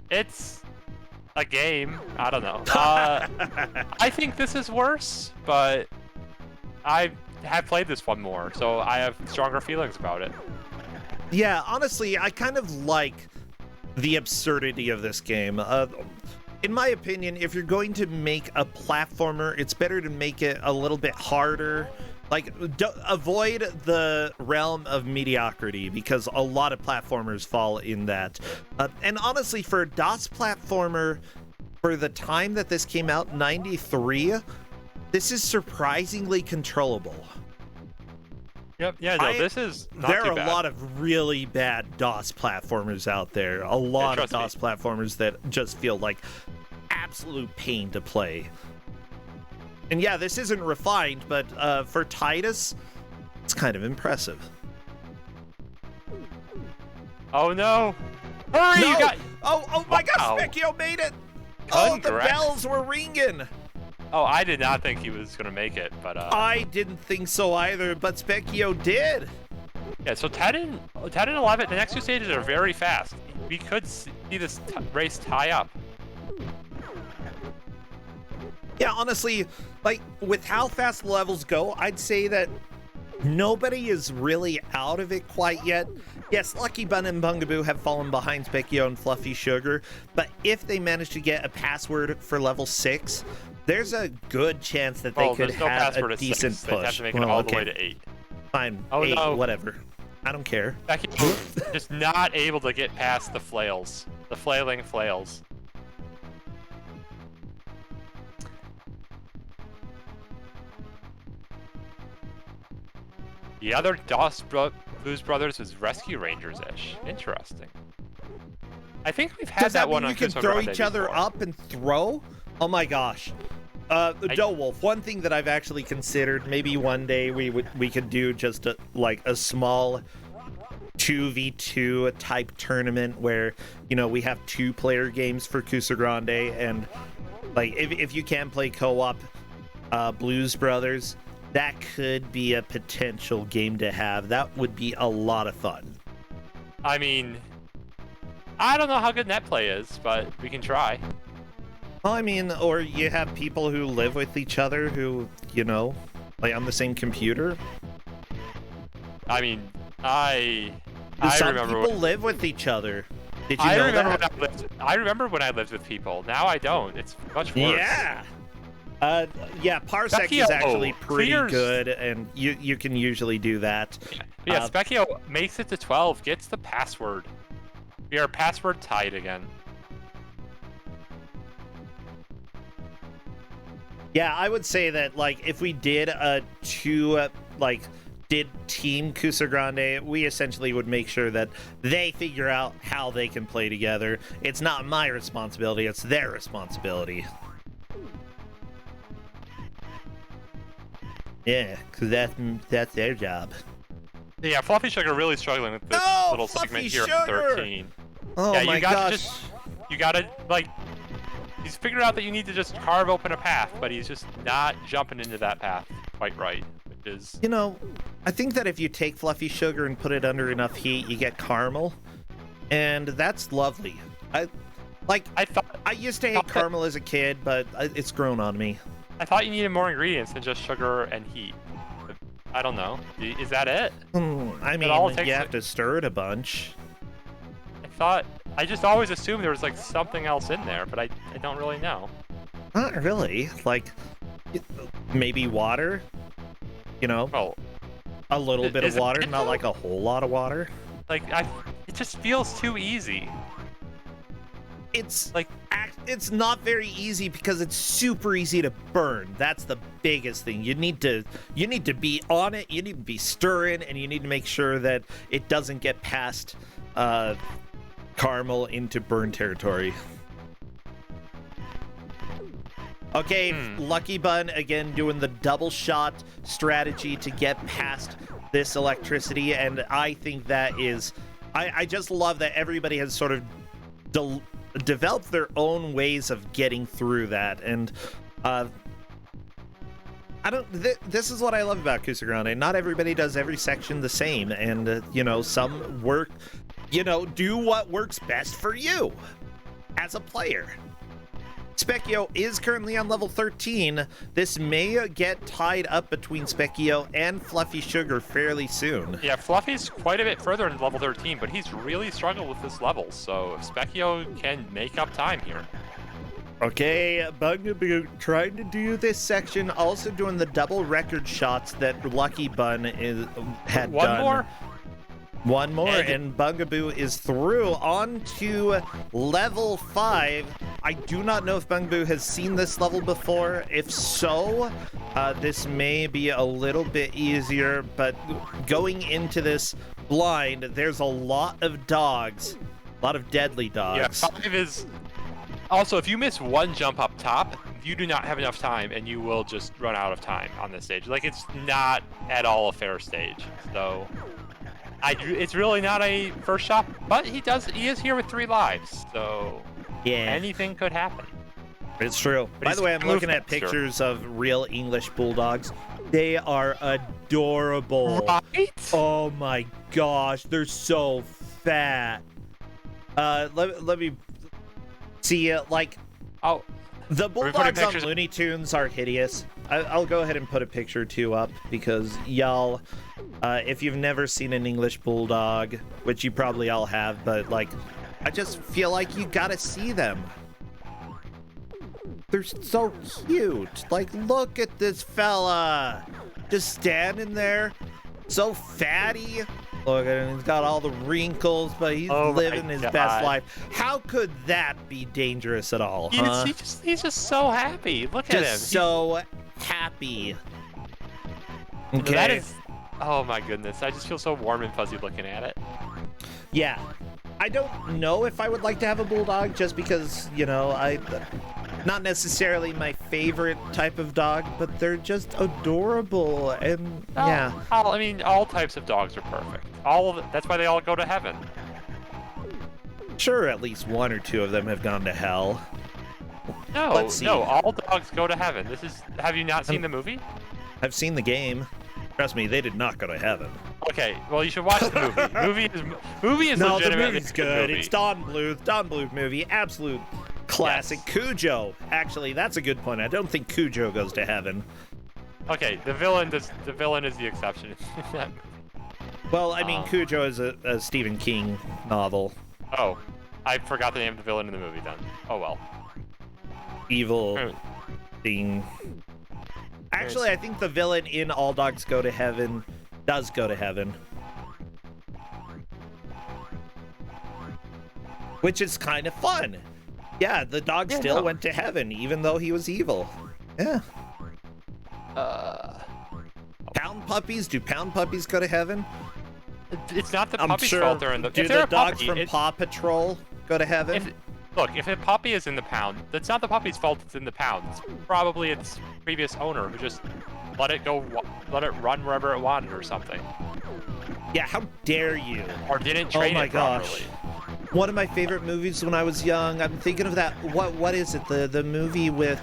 It's a game. I don't know. I think this is worse, but I have played this one more, so I have stronger feelings about it. Yeah, honestly, I kind of like the absurdity of this game. In my opinion, if you're going to make a platformer, it's better to make it a little bit harder. Like, avoid the realm of mediocrity, because a lot of platformers fall in that. And honestly, for a DOS platformer, for the time that this came out, 93, this is surprisingly controllable. Yep. Yeah. No, this is not there too are bad. a lot of really bad DOS platformers out there. A lot of DOS platformers that just feel like absolute pain to play. And yeah, this isn't refined, but for Titus, it's kind of impressive. Oh no! Hurry! No! You got... Oh my God! Specchio made it! Congrats. Oh, the bells were ringing. Oh, I did not think he was gonna make it, but I didn't think so either, but Specchio did. Yeah, so 10 and 11, the next two stages are very fast. We could see this race tie up. Yeah, honestly, like, with how fast the levels go, I'd say that nobody is really out of it quite yet. Yes, Lucky Bun and Bungaboo have fallen behind Specchio and Fluffy Sugar, but if they manage to get a password for level 6, there's a good chance that they could have a decent push. They have to make it all the way to 8. Fine, oh, 8, no. Whatever. I don't care. Specchio just not able to get past the flails. The flailing flails. The other DOS Blues Brothers is Rescue Rangers-ish. Interesting. I think we've had that one on Does that mean you can throw each other up and throw? Oh my gosh. Doe Wolf, one thing that I've actually considered, maybe one day we could do just a small 2v2 type tournament where, you know, we have 2-player games for Kusog7ande, and like if you can play co-op Blues Brothers, that could be a potential game to have. That would be a lot of fun. I mean, I don't know how good net play is, but we can try. Well, I mean, or you have people who live with each other who, you know, play on the same computer. I mean, I Some remember people live with each other. Did you know that? I remember when I lived with people. Now I don't. It's much worse. Yeah. Yeah, Parsec is actually pretty good, and you can usually do that. Yeah, Specchio makes it to 12, gets the password. We are password tied again. Yeah, I would say that, like, if we did a did Team Kusog7ande, we essentially would make sure that they figure out how they can play together. It's not my responsibility, it's their responsibility. Yeah, because that's their job. Yeah, Fluffy Sugar really struggling with this little segment here at 13. Oh yeah, my gosh. You gotta, like, he's figured out that you need to just carve open a path, but he's just not jumping into that path. quite right, which is... You know, I think that if you take fluffy sugar and put it under enough heat, you get caramel, and that's lovely. I used to hate caramel as a kid, but it's grown on me. I thought you needed more ingredients than just sugar and heat. I don't know. Is that it? I mean, you have to stir it a bunch. I just always assumed there was like something else in there, but I don't really know. Not really. Like, maybe water? You know? Oh. A little bit of water, not like a whole lot of water. Like, it just feels too easy. It's like, it's not very easy because it's super easy to burn. That's the biggest thing. You need to be on it, you need to be stirring, and you need to make sure that it doesn't get past caramel into burn territory. Okay, Lucky Bun again doing the double shot strategy to get past this electricity, and I think that is, I just love that everybody has sort of developed their own ways of getting through that, and this is what I love about Kusog7ande. Not everybody does every section the same, and you know, some work, you know, do what works best for you as a player. Specchio is currently on level 13. This may get tied up between Specchio and Fluffy Sugar fairly soon. Yeah, Fluffy's quite a bit further in level 13, but he's really struggled with this level, so Specchio can make up time here. Okay, Bugaboo trying to do this section, also doing the double record shots that Lucky Bun had done. One more, and Bugaboo is through on to level 5. I do not know if Bugaboo has seen this level before. If so, this may be a little bit easier, but going into this blind, there's a lot of dogs, a lot of deadly dogs. Yeah, 5 is... Also, if you miss one jump up top, you do not have enough time, and you will just run out of time on this stage. Like, it's not at all a fair stage, so... it's really not a first shot, but he is here with 3 lives, so yeah, anything could happen. It's true. By the way, I'm looking at pictures of real English bulldogs. They are adorable. Right? Oh my gosh, they're so fat. Let me see it. Like, oh, the bulldogs on Looney Tunes are hideous. I'll go ahead and put a picture or two up because y'all, if you've never seen an English bulldog, which you probably all have, but like, I just feel like you gotta see them. They're so cute. Like, look at this fella, just standing there, so fatty. Look at him, he's got all the wrinkles, but he's living his best life. How could that be dangerous at all, huh? He's just so happy. Look at him. Just so happy. Okay. That is... Oh my goodness, I just feel so warm and fuzzy looking at it. Yeah. I don't know if I would like to have a bulldog just because, you know, not necessarily my favorite type of dog, but they're just adorable, and yeah. I mean, all types of dogs are perfect. All of it, that's why they all go to heaven. Sure, at least 1 or 2 of them have gone to hell. No, no, all dogs go to heaven. Have you not seen the movie? I've seen the game. Trust me, they did not go to heaven. Okay, well, you should watch the movie. movie is no, legitimately the movie's good. Movie. It's Don Bluth movie, absolute classic. Yes. Cujo, actually, that's a good point. I don't think Cujo goes to heaven. Okay, the villain is the exception. Well, I mean, Cujo is a Stephen King novel. Oh, I forgot the name of the villain in the movie then. Oh well. Evil thing. Actually, I think the villain in All Dogs Go to Heaven does go to heaven. Which is kind of fun. Yeah, the dog still went to heaven, even though he was evil. Yeah. Pound puppies? Do pound puppies go to heaven? It's not the puppy's fault they're in the... Do the dogs from Paw Patrol go to heaven? Look, if a puppy is in the pound, that's not the puppy's fault it's in the pound. It's probably its previous owner who just let it run wherever it wanted or something. Yeah, how dare you? Or didn't train it properly. Gosh. One of my favorite movies when I was young, I'm thinking of that, what is it? The movie with,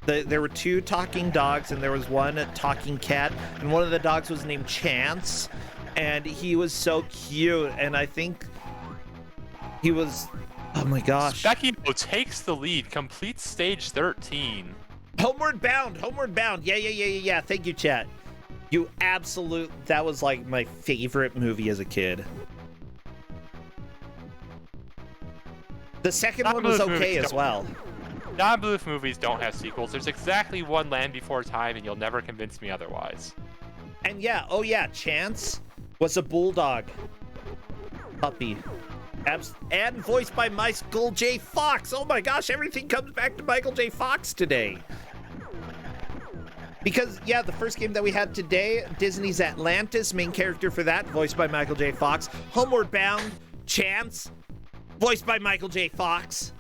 There were 2 talking dogs, and there was 1 talking cat, and one of the dogs was named Chance, and he was so cute, and I think he was, oh my gosh. Specchio takes the lead, completes stage 13. Homeward Bound, Homeward Bound. Yeah. Thank you, chat. That was like my favorite movie as a kid. The second one was okay as well. Non-Bluth movies don't have sequels. There's exactly one Land Before Time, and you'll never convince me otherwise. And yeah, oh yeah, Chance was a bulldog puppy. And voiced by Michael J. Fox. Oh my gosh, everything comes back to Michael J. Fox today. Because, yeah, the first game that we had today, Disney's Atlantis, main character for that, voiced by Michael J. Fox. Homeward Bound, Chance, voiced by Michael J. Fox.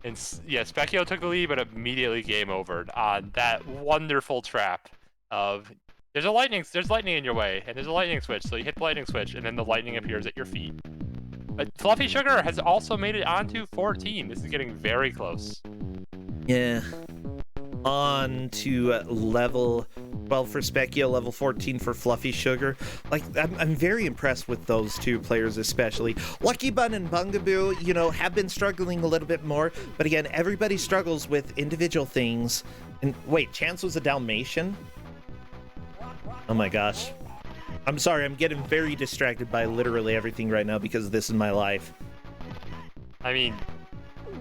And yeah, Specchio took the lead, but immediately game overed on that wonderful trap of there's lightning in your way, and there's a lightning switch, so you hit the lightning switch, and then the lightning appears at your feet. But Fluffy Sugar has also made it onto 14. This is getting very close. Yeah. On to level 12 for Specchio, level 14 for Fluffy Sugar. Like, I'm very impressed with those 2 players especially. Lucky Bun and Bungaboo, you know, have been struggling a little bit more, but again, everybody struggles with individual things. And wait, Chance was a Dalmatian? Oh my gosh. I'm sorry, I'm getting very distracted by literally everything right now because this is my life. I mean,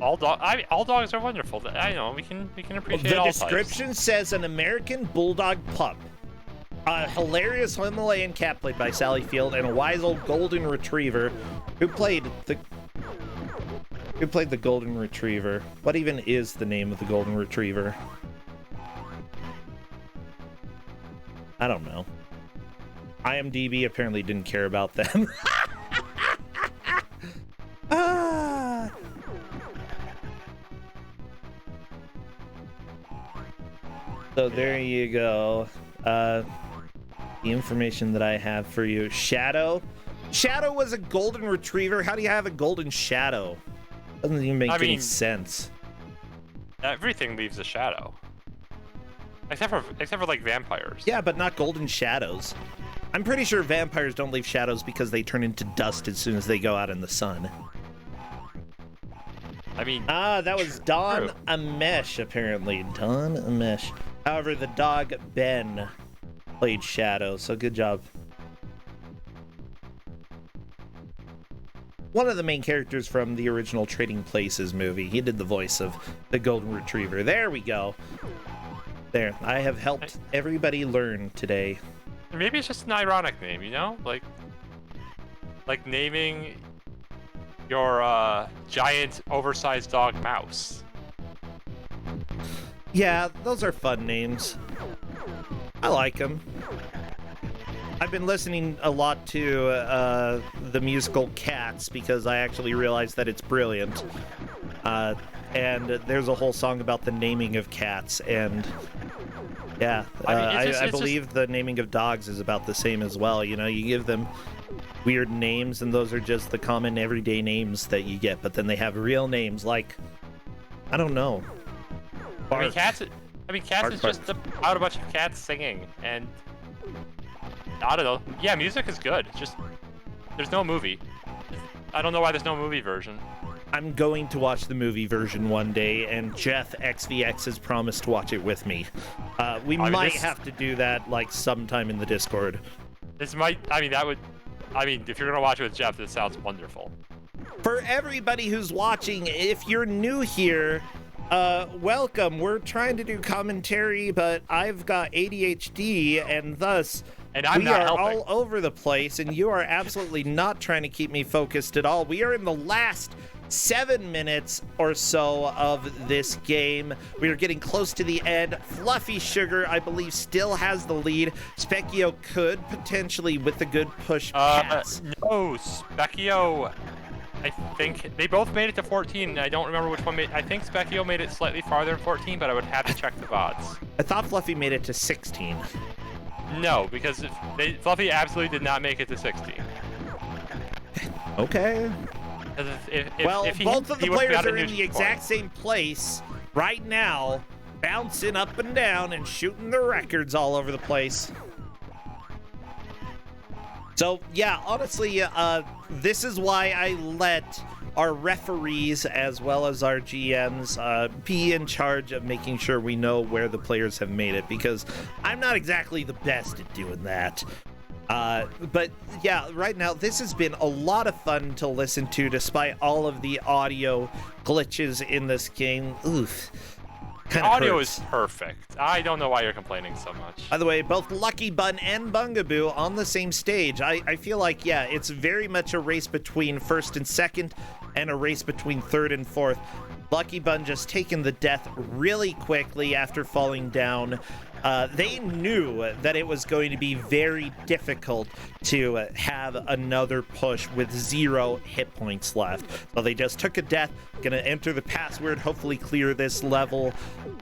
all dogs are wonderful. I know we can appreciate all types. The description says an American bulldog pup, a hilarious Himalayan cat played by Sally Field, and a wise old golden retriever. Who played the golden retriever? What even is the name of the golden retriever? I don't know. IMDb apparently didn't care about them. Ah. So there you go. The information that I have for you. Shadow was a golden retriever. How do you have a golden shadow? Doesn't even make any sense. Everything leaves a shadow. Except for like vampires. Yeah, but not golden shadows. I'm pretty sure vampires don't leave shadows because they turn into dust as soon as they go out in the sun. I mean... that was Don Amesh, apparently. Don Amesh. However, the dog Ben played Shadow, so good job. One of the main characters from the original Trading Places movie. He did the voice of the Golden Retriever. There we go. There. I have helped everybody learn today. Maybe it's just an ironic name, you know? Like naming your giant, oversized dog Mouse. Yeah, those are fun names. I like them. I've been listening a lot to the musical Cats because I actually realized that it's brilliant. And there's a whole song about the naming of cats, and yeah, I believe the naming of dogs is about the same as well. You know, you give them weird names, and those are just the common everyday names that you get, but then they have real names like, I don't know. Bark. Cats is just about a bunch of cats singing, and I don't know. Yeah, music is good. It's just there's no movie. I don't know why there's no movie version. I'm going to watch the movie version one day, and Jeff XVX has promised to watch it with me. We might have to do that like sometime in the Discord. If you're gonna watch it with Jeff, this sounds wonderful. For everybody who's watching, if you're new here, welcome. We're trying to do commentary, but I've got ADHD, and thus we are all over the place, and you are absolutely not trying to keep me focused at all. We are in the last 7 minutes or so of this game. We are getting close to the end. Fluffy Sugar, I believe, still has the lead. Specchio could potentially, with a good push, pass. No, Specchio, I think they both made it to 14. I don't remember which one made. I think Specchio made it slightly farther than 14, but I would have to check the VODs. I thought Fluffy made it to 16. No, because Fluffy absolutely did not make it to 16. Okay. If both of the players are in the exact same place right now. bouncing up and down and shooting the records all over the place. So, yeah, honestly, this is why I let our referees as well as our GMs be in charge of making sure we know where the players have made it, because I'm not exactly the best at doing that. But yeah, right now this has been a lot of fun to listen to despite all of the audio glitches in this game. Oof. Audio is perfect. I don't know why you're complaining so much. By the way, both Lucky Bun and Bungaboo on the same stage. I feel like, yeah, it's very much a race between first and second and a race between third and fourth. Lucky Bun just taking the death really quickly after falling down. They knew that it was going to be very difficult to have another push with 0 hit points left. So they just took a death, gonna enter the password, hopefully clear this level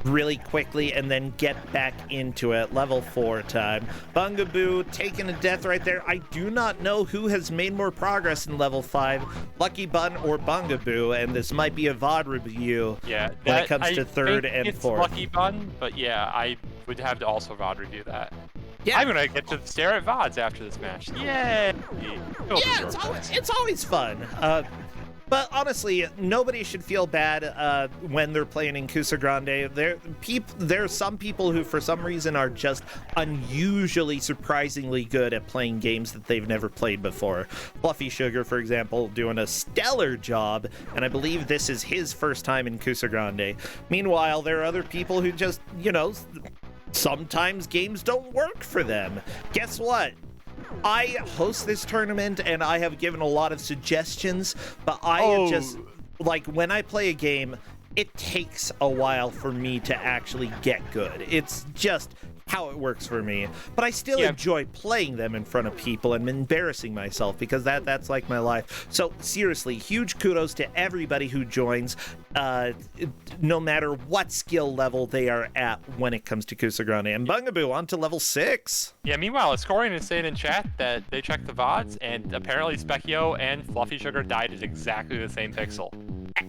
really quickly, and then get back into it. Level 4 time. Bungaboo taking a death right there. I do not know who has made more progress in level 5, Lucky Bun or Bungaboo, and this might be a VOD review when it comes to third and fourth. Lucky Bun, but yeah, I would have to also VOD review that. Yeah. I'm gonna get to stare at VODs after this match. Yay! Yeah, it's always fun. But honestly, nobody should feel bad when they're playing in Kusog7ande. There are some people who, for some reason, are just unusually surprisingly good at playing games that they've never played before. Fluffy Sugar, for example, doing a stellar job, and I believe this is his first time in Kusog7ande. Meanwhile, there are other people who just, you know, sometimes games don't work for them. Guess what? I host this tournament and I have given a lot of suggestions, but I just, like, when I play a game, it takes a while for me to actually get good. It's just how it works for me. But I still enjoy playing them in front of people and embarrassing myself, because that's like my life. So seriously, huge kudos to everybody who joins, no matter what skill level they are at when it comes to Kusog7ande. And Bungaboo on to level 6. Yeah, meanwhile, Scoring is saying in chat that they checked the VODs, and apparently Specchio and Fluffy Sugar died at exactly the same pixel.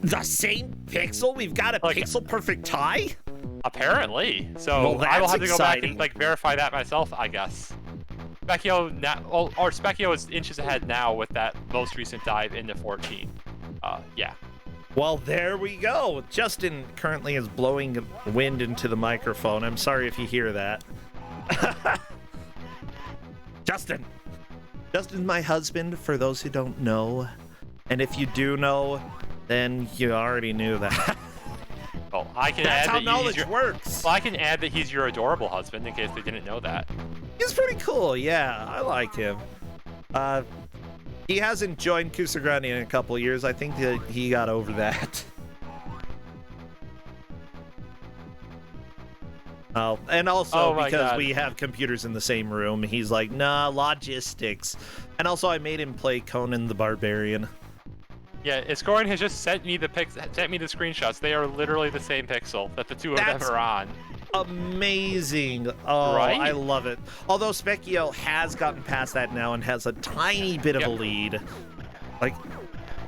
The same pixel? We've got a pixel perfect tie? Apparently. So well, I will have to go back exciting. and verify that myself, I guess. Specchio now, or Specchio is inches ahead now with that most recent dive into 14. Yeah. Well, there we go. Justin currently is blowing wind into the microphone. I'm sorry if you hear that. Justin's my husband, for those who don't know. And if you do know, then you already knew that. Well, I can That's add how that knowledge works. Well, I can add that he's your adorable husband in case they didn't know that. He's pretty cool, yeah. I like him. He hasn't joined Kusog7ande in a couple years. I think that he got over that. Oh, and also because we have computers in the same room, he's like, nah, logistics. And also I made him play Conan the Barbarian. Yeah, Scoring has just sent me the screenshots. They are literally the same pixel that the two of them are on. Amazing. Oh, right? I love it. Although Specchio has gotten past that now and has a tiny bit of a lead. Like,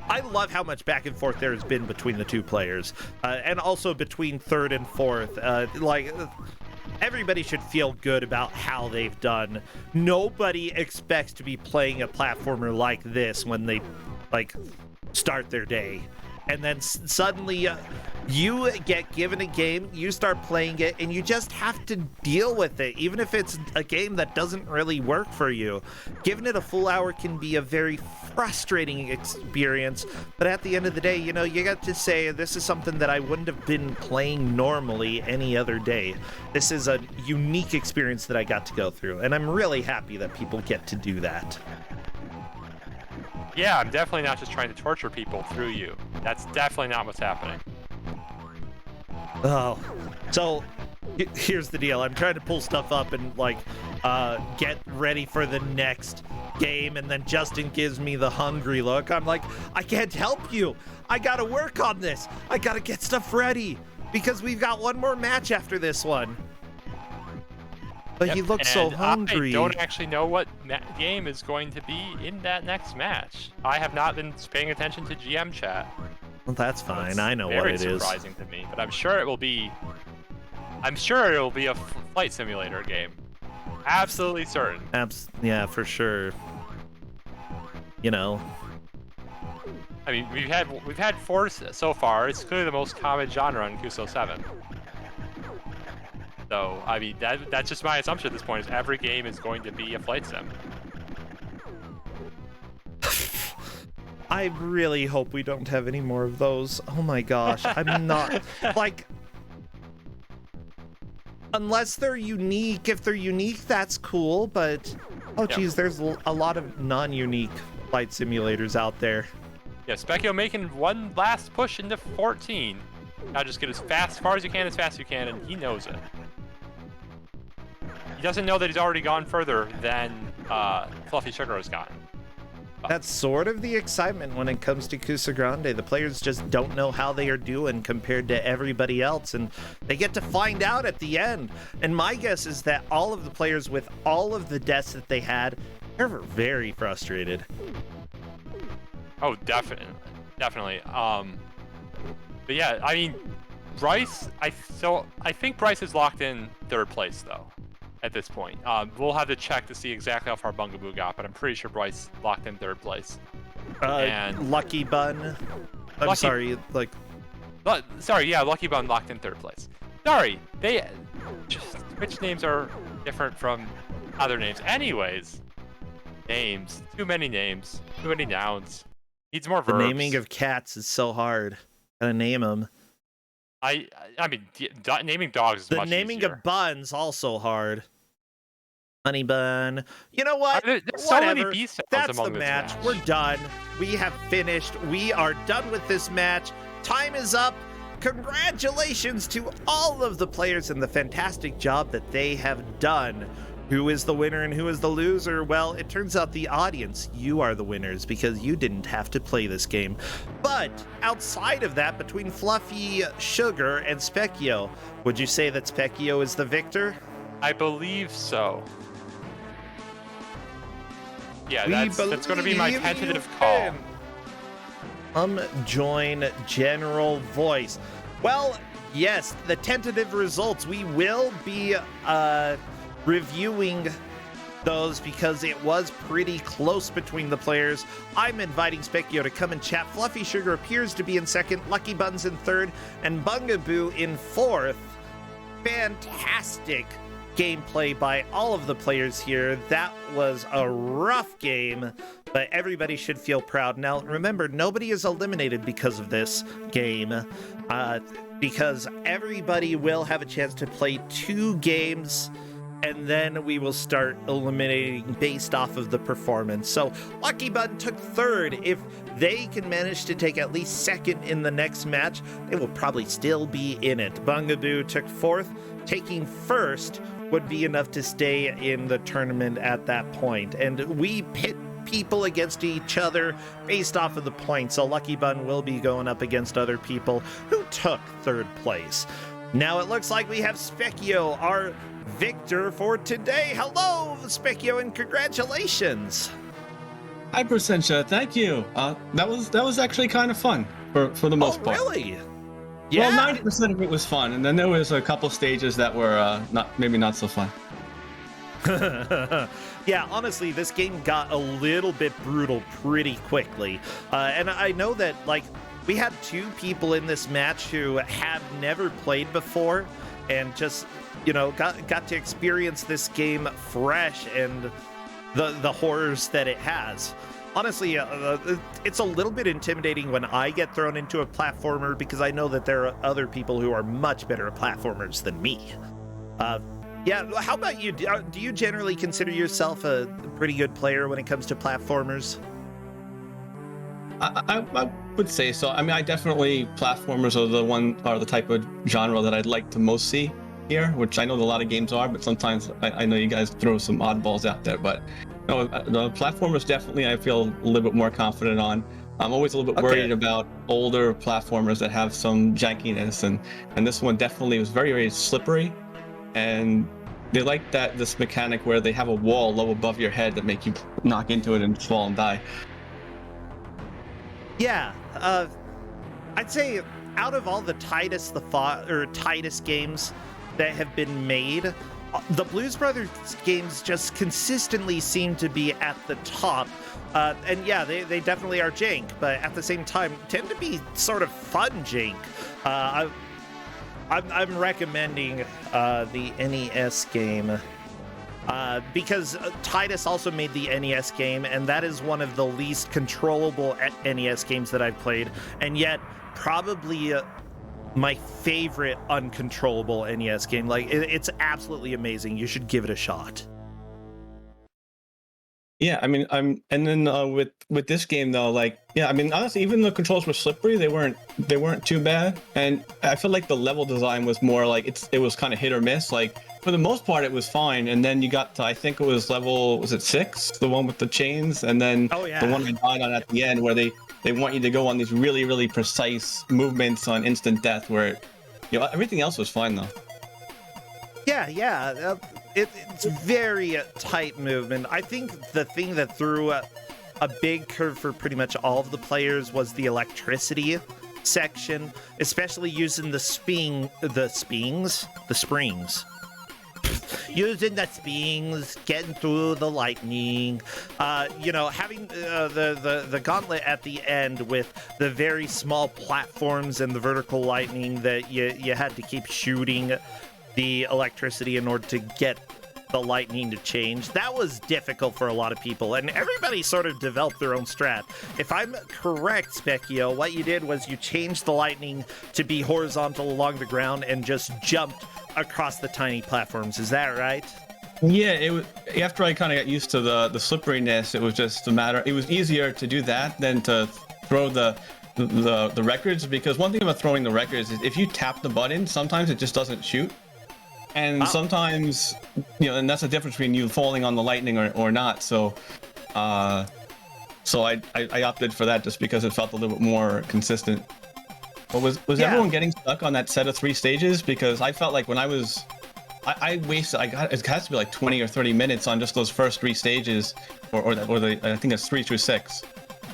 I love how much back and forth there has been between the two players. And also between third and fourth. Everybody should feel good about how they've done. Nobody expects to be playing a platformer like this when they, start their day. And then suddenly you get given a game, you start playing it, and you just have to deal with it, even if it's a game that doesn't really work for you. Giving it a full hour can be a very frustrating experience, but at the end of the day, you know, you got to say, this is something that I wouldn't have been playing normally any other day. This is a unique experience that I got to go through, and I'm really happy that people get to do that. Yeah, I'm definitely not just trying to torture people through you. That's definitely not what's happening. Oh, so here's the deal. I'm trying to pull stuff up and get ready for the next game, and then Justin gives me the hungry look. I'm like, I can't help you. I gotta work on this. I gotta get stuff ready because we've got one more match after this one. But he looks so hungry. I don't actually know what game is going to be in that next match. I have not been paying attention to GM chat. Well, that's fine. I know what it is. Very surprising to me, but I'm sure it will be I'm sure it'll be a flight simulator game. Absolutely certain. Yeah, for sure. You know. I mean, we've had Force so far. It's clearly the most common genre in Kusog7. So, I mean, that's just my assumption at this point, is every game is going to be a flight sim. I really hope we don't have any more of those. Oh my gosh, I'm not, like, unless they're unique. If they're unique, that's cool, but, oh geez, there's a lot of non-unique flight simulators out there. Yeah, Specchio making one last push into 14. Now just get as far as you can, and he knows it. He doesn't know that he's already gone further than Fluffy Sugar has gone. That's sort of the excitement when it comes to Kusog7ande. The players just don't know how they are doing compared to everybody else, and they get to find out at the end. And my guess is that all of the players, with all of the deaths that they had, they're very frustrated. Oh, definitely. But yeah, I mean, Bryce. I think Bryce is locked in 3rd place though. At this point, we'll have to check to see exactly how far Bungaboo got, but I'm pretty sure Bryce locked in 3rd place. And Lucky Bun. Sorry, Lucky Bun locked in 3rd place. Sorry, Twitch names are different from other names. Anyways, names. Too many names. Too many nouns. Needs more verbs. The naming of cats is so hard. Gotta name them. I mean, naming dogs is much easier. The naming of buns also hard. Honey bun. You know what? There's so many B sounds That's among the this match. We're done. We have finished. We are done with this match. Time is up. Congratulations to all of the players and the fantastic job that they have done. Who is the winner and who is the loser? Well, it turns out the audience, you are the winners because you didn't have to play this game. But outside of that, between Fluffy Sugar and Specchio, would you say that Specchio is the victor? I believe so. Yeah, that's going to be my tentative call. Join General Voice. Well, yes, the tentative results. We will be reviewing those because it was pretty close between the players. I'm inviting Specchio to come and chat. Fluffy Sugar appears to be in 2nd, Lucky Buns in 3rd, and Bungaboo in 4th. Fantastic gameplay by all of the players here. That was a rough game, but everybody should feel proud. Now, remember, nobody is eliminated because of this game, because everybody will have a chance to play 2 games, and then we will start eliminating based off of the performance. So Lucky Bun took 3rd. If they can manage to take at least 2nd in the next match, they will probably still be in it. Bungaboo took 4th. Taking 1st would be enough to stay in the tournament at that point. And we pit people against each other based off of the points. So Lucky Bun will be going up against other people who took 3rd place. Now it looks like we have Specchio, our victor for today. Hello, Specchio, and congratulations. Hi, Percentia. Thank you. That was actually kind of fun for the most part. Really? Yeah. Well, 90% of it was fun, and then there was a couple stages that were maybe not so fun. Yeah, honestly, this game got a little bit brutal pretty quickly, and I know that we had 2 people in this match who have never played before, and just got to experience this game fresh and the horrors that it has. Honestly, it's a little bit intimidating when I get thrown into a platformer because I know that there are other people who are much better at platformers than me. Yeah, how about you? Do you generally consider yourself a pretty good player when it comes to platformers? I would say so. I mean, I definitely, platformers are the type of genre that I'd like to most see here, which I know a lot of games are, but sometimes I know you guys throw some oddballs out there, but no, the platformers definitely I feel a little bit more confident on. I'm always a little bit worried about older platformers that have some jankiness, and this one definitely was very, very slippery, and they like this mechanic where they have a wall low above your head that make you knock into it and fall and die. Yeah, I'd say out of all the tightest games, that have been made, the Blues Brothers games just consistently seem to be at the top. And yeah, they definitely are jank, but at the same time tend to be sort of fun jank. I'm recommending the NES game because Titus also made the NES game, and that is one of the least controllable NES games that I've played, and yet probably my favorite uncontrollable NES game. Like, it's absolutely amazing. You should give it a shot. Yeah, I mean, and then with this game though, like, yeah, I mean, honestly, even the controls were slippery. They weren't too bad, and I feel like the level design was more like it was kind of hit or miss. Like, for the most part, it was fine, and then you got to, I think it was level, was it 6, the one with the chains, and then the one I died on at the end, where they want you to go on these really, really precise movements on instant death, where everything else was fine though. Yeah. It's very tight movement. I think the thing that threw a big curve for pretty much all of the players was the electricity section, especially using the springs. Using the springs, getting through the lightning, having the gauntlet at the end with the very small platforms and the vertical lightning that you had to keep shooting the electricity in order to get the lightning to change. That was difficult for a lot of people, and everybody sort of developed their own strat. If I'm correct, Specchio, what you did was you changed the lightning to be horizontal along the ground and just jumped across the tiny platforms. Is that right? Yeah, it was, after I kind of got used to the slipperiness, it was just a matter, it was easier to do that than to throw the records, because one thing about throwing the records is if you tap the button, sometimes it just doesn't shoot. And sometimes, and that's the difference between you falling on the lightning or not. So I opted for that just because it felt a little bit more consistent. But was everyone getting stuck on that set of 3 stages? Because I felt like when I wasted, it has to be like 20 or 30 minutes on just those first 3 stages, or I think it's 3 through 6.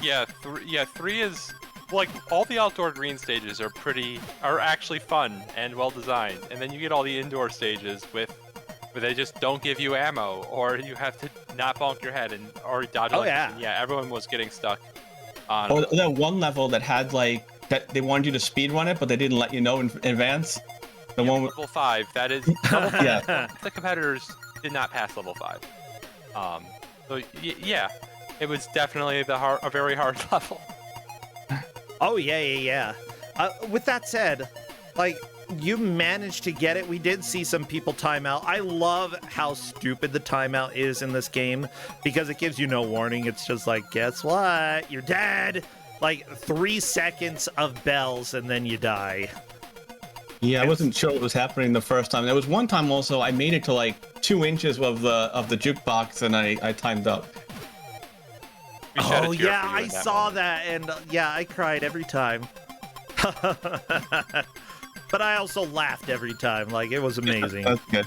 Yeah, 3 is, like, all the outdoor green stages are actually fun and well designed, and then you get all the indoor stages where they just don't give you ammo, or you have to not bonk your head or dodge. Yeah, everyone was getting stuck on. Oh, that one level that had that they wanted you to speed run it, but they didn't let you know in advance. The one with level 5. That is level 5. Yeah. The competitors did not pass level 5. So yeah, it was definitely a very hard level. Oh, yeah. With that said, you managed to get it. We did see some people time out. I love how stupid the timeout is in this game, because it gives you no warning. It's just like, guess what? You're dead. 3 seconds of bells and then you die. Yeah, I wasn't sure what was happening the first time. There was one time also I made it to 2 inches of the jukebox and I timed up. Oh yeah, I saw that, and I cried every time. But I also laughed every time. It was amazing. That's good.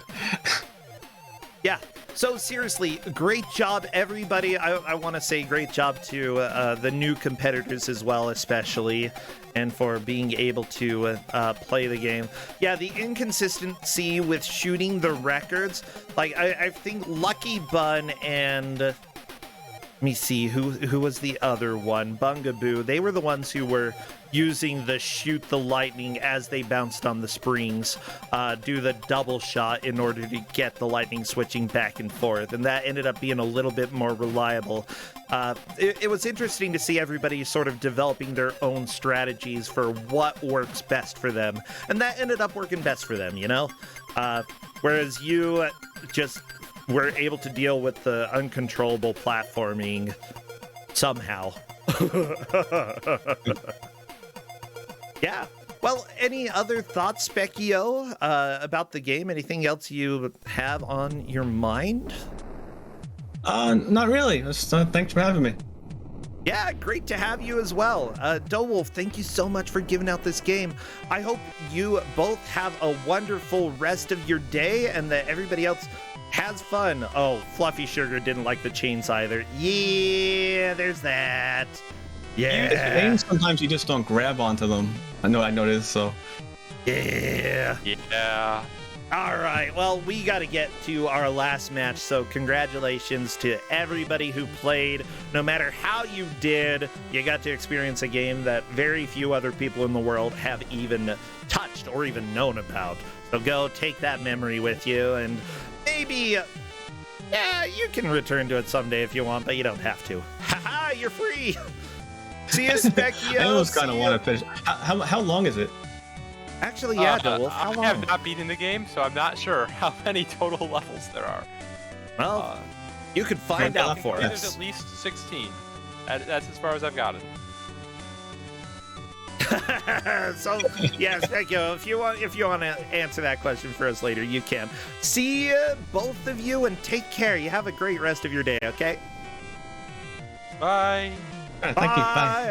Yeah. So seriously, great job, everybody. I want to say great job to the new competitors as well, especially, and for being able to play the game. Yeah, the inconsistency with shooting the records. I think Lucky Bun and... Let me see, who was the other one? Bungaboo. They were the ones who were using the shoot the lightning as they bounced on the springs, do the double shot in order to get the lightning switching back and forth, and that ended up being a little bit more reliable. It was interesting to see everybody sort of developing their own strategies for what works best for them, and that ended up working best for them, whereas you just were able to deal with the uncontrollable platforming somehow. Yeah. Well, any other thoughts, Specchio, about the game? Anything else you have on your mind? Not really. Just, thanks for having me. Yeah, great to have you as well. Doughwolf, thank you so much for giving out this game. I hope you both have a wonderful rest of your day and that everybody else has fun. Oh, Fluffy Sugar didn't like the chains either. Yeah, there's that. Yeah. Sometimes you just don't grab onto them. I know I noticed, so. Yeah. Yeah. All right, well, we got to get to our last match, so congratulations to everybody who played. No matter how you did, you got to experience a game that very few other people in the world have even touched or even known about. So go take that memory with you, and maybe, yeah, you can return to it someday if you want, but you don't have to. Haha, you're free! See you, Specchio! I almost kind of want to finish. How long is it? Actually, yeah, DeWolf, how long? I have not beaten the game, so I'm not sure how many total levels there are. Well, you could find out for There's us. at least 16. That's as far as I've gotten. So, yeah, Specchio, if you want to answer that question for us later, you can. See both of you, and take care. You have a great rest of your day, okay? Bye. Thank you. Bye.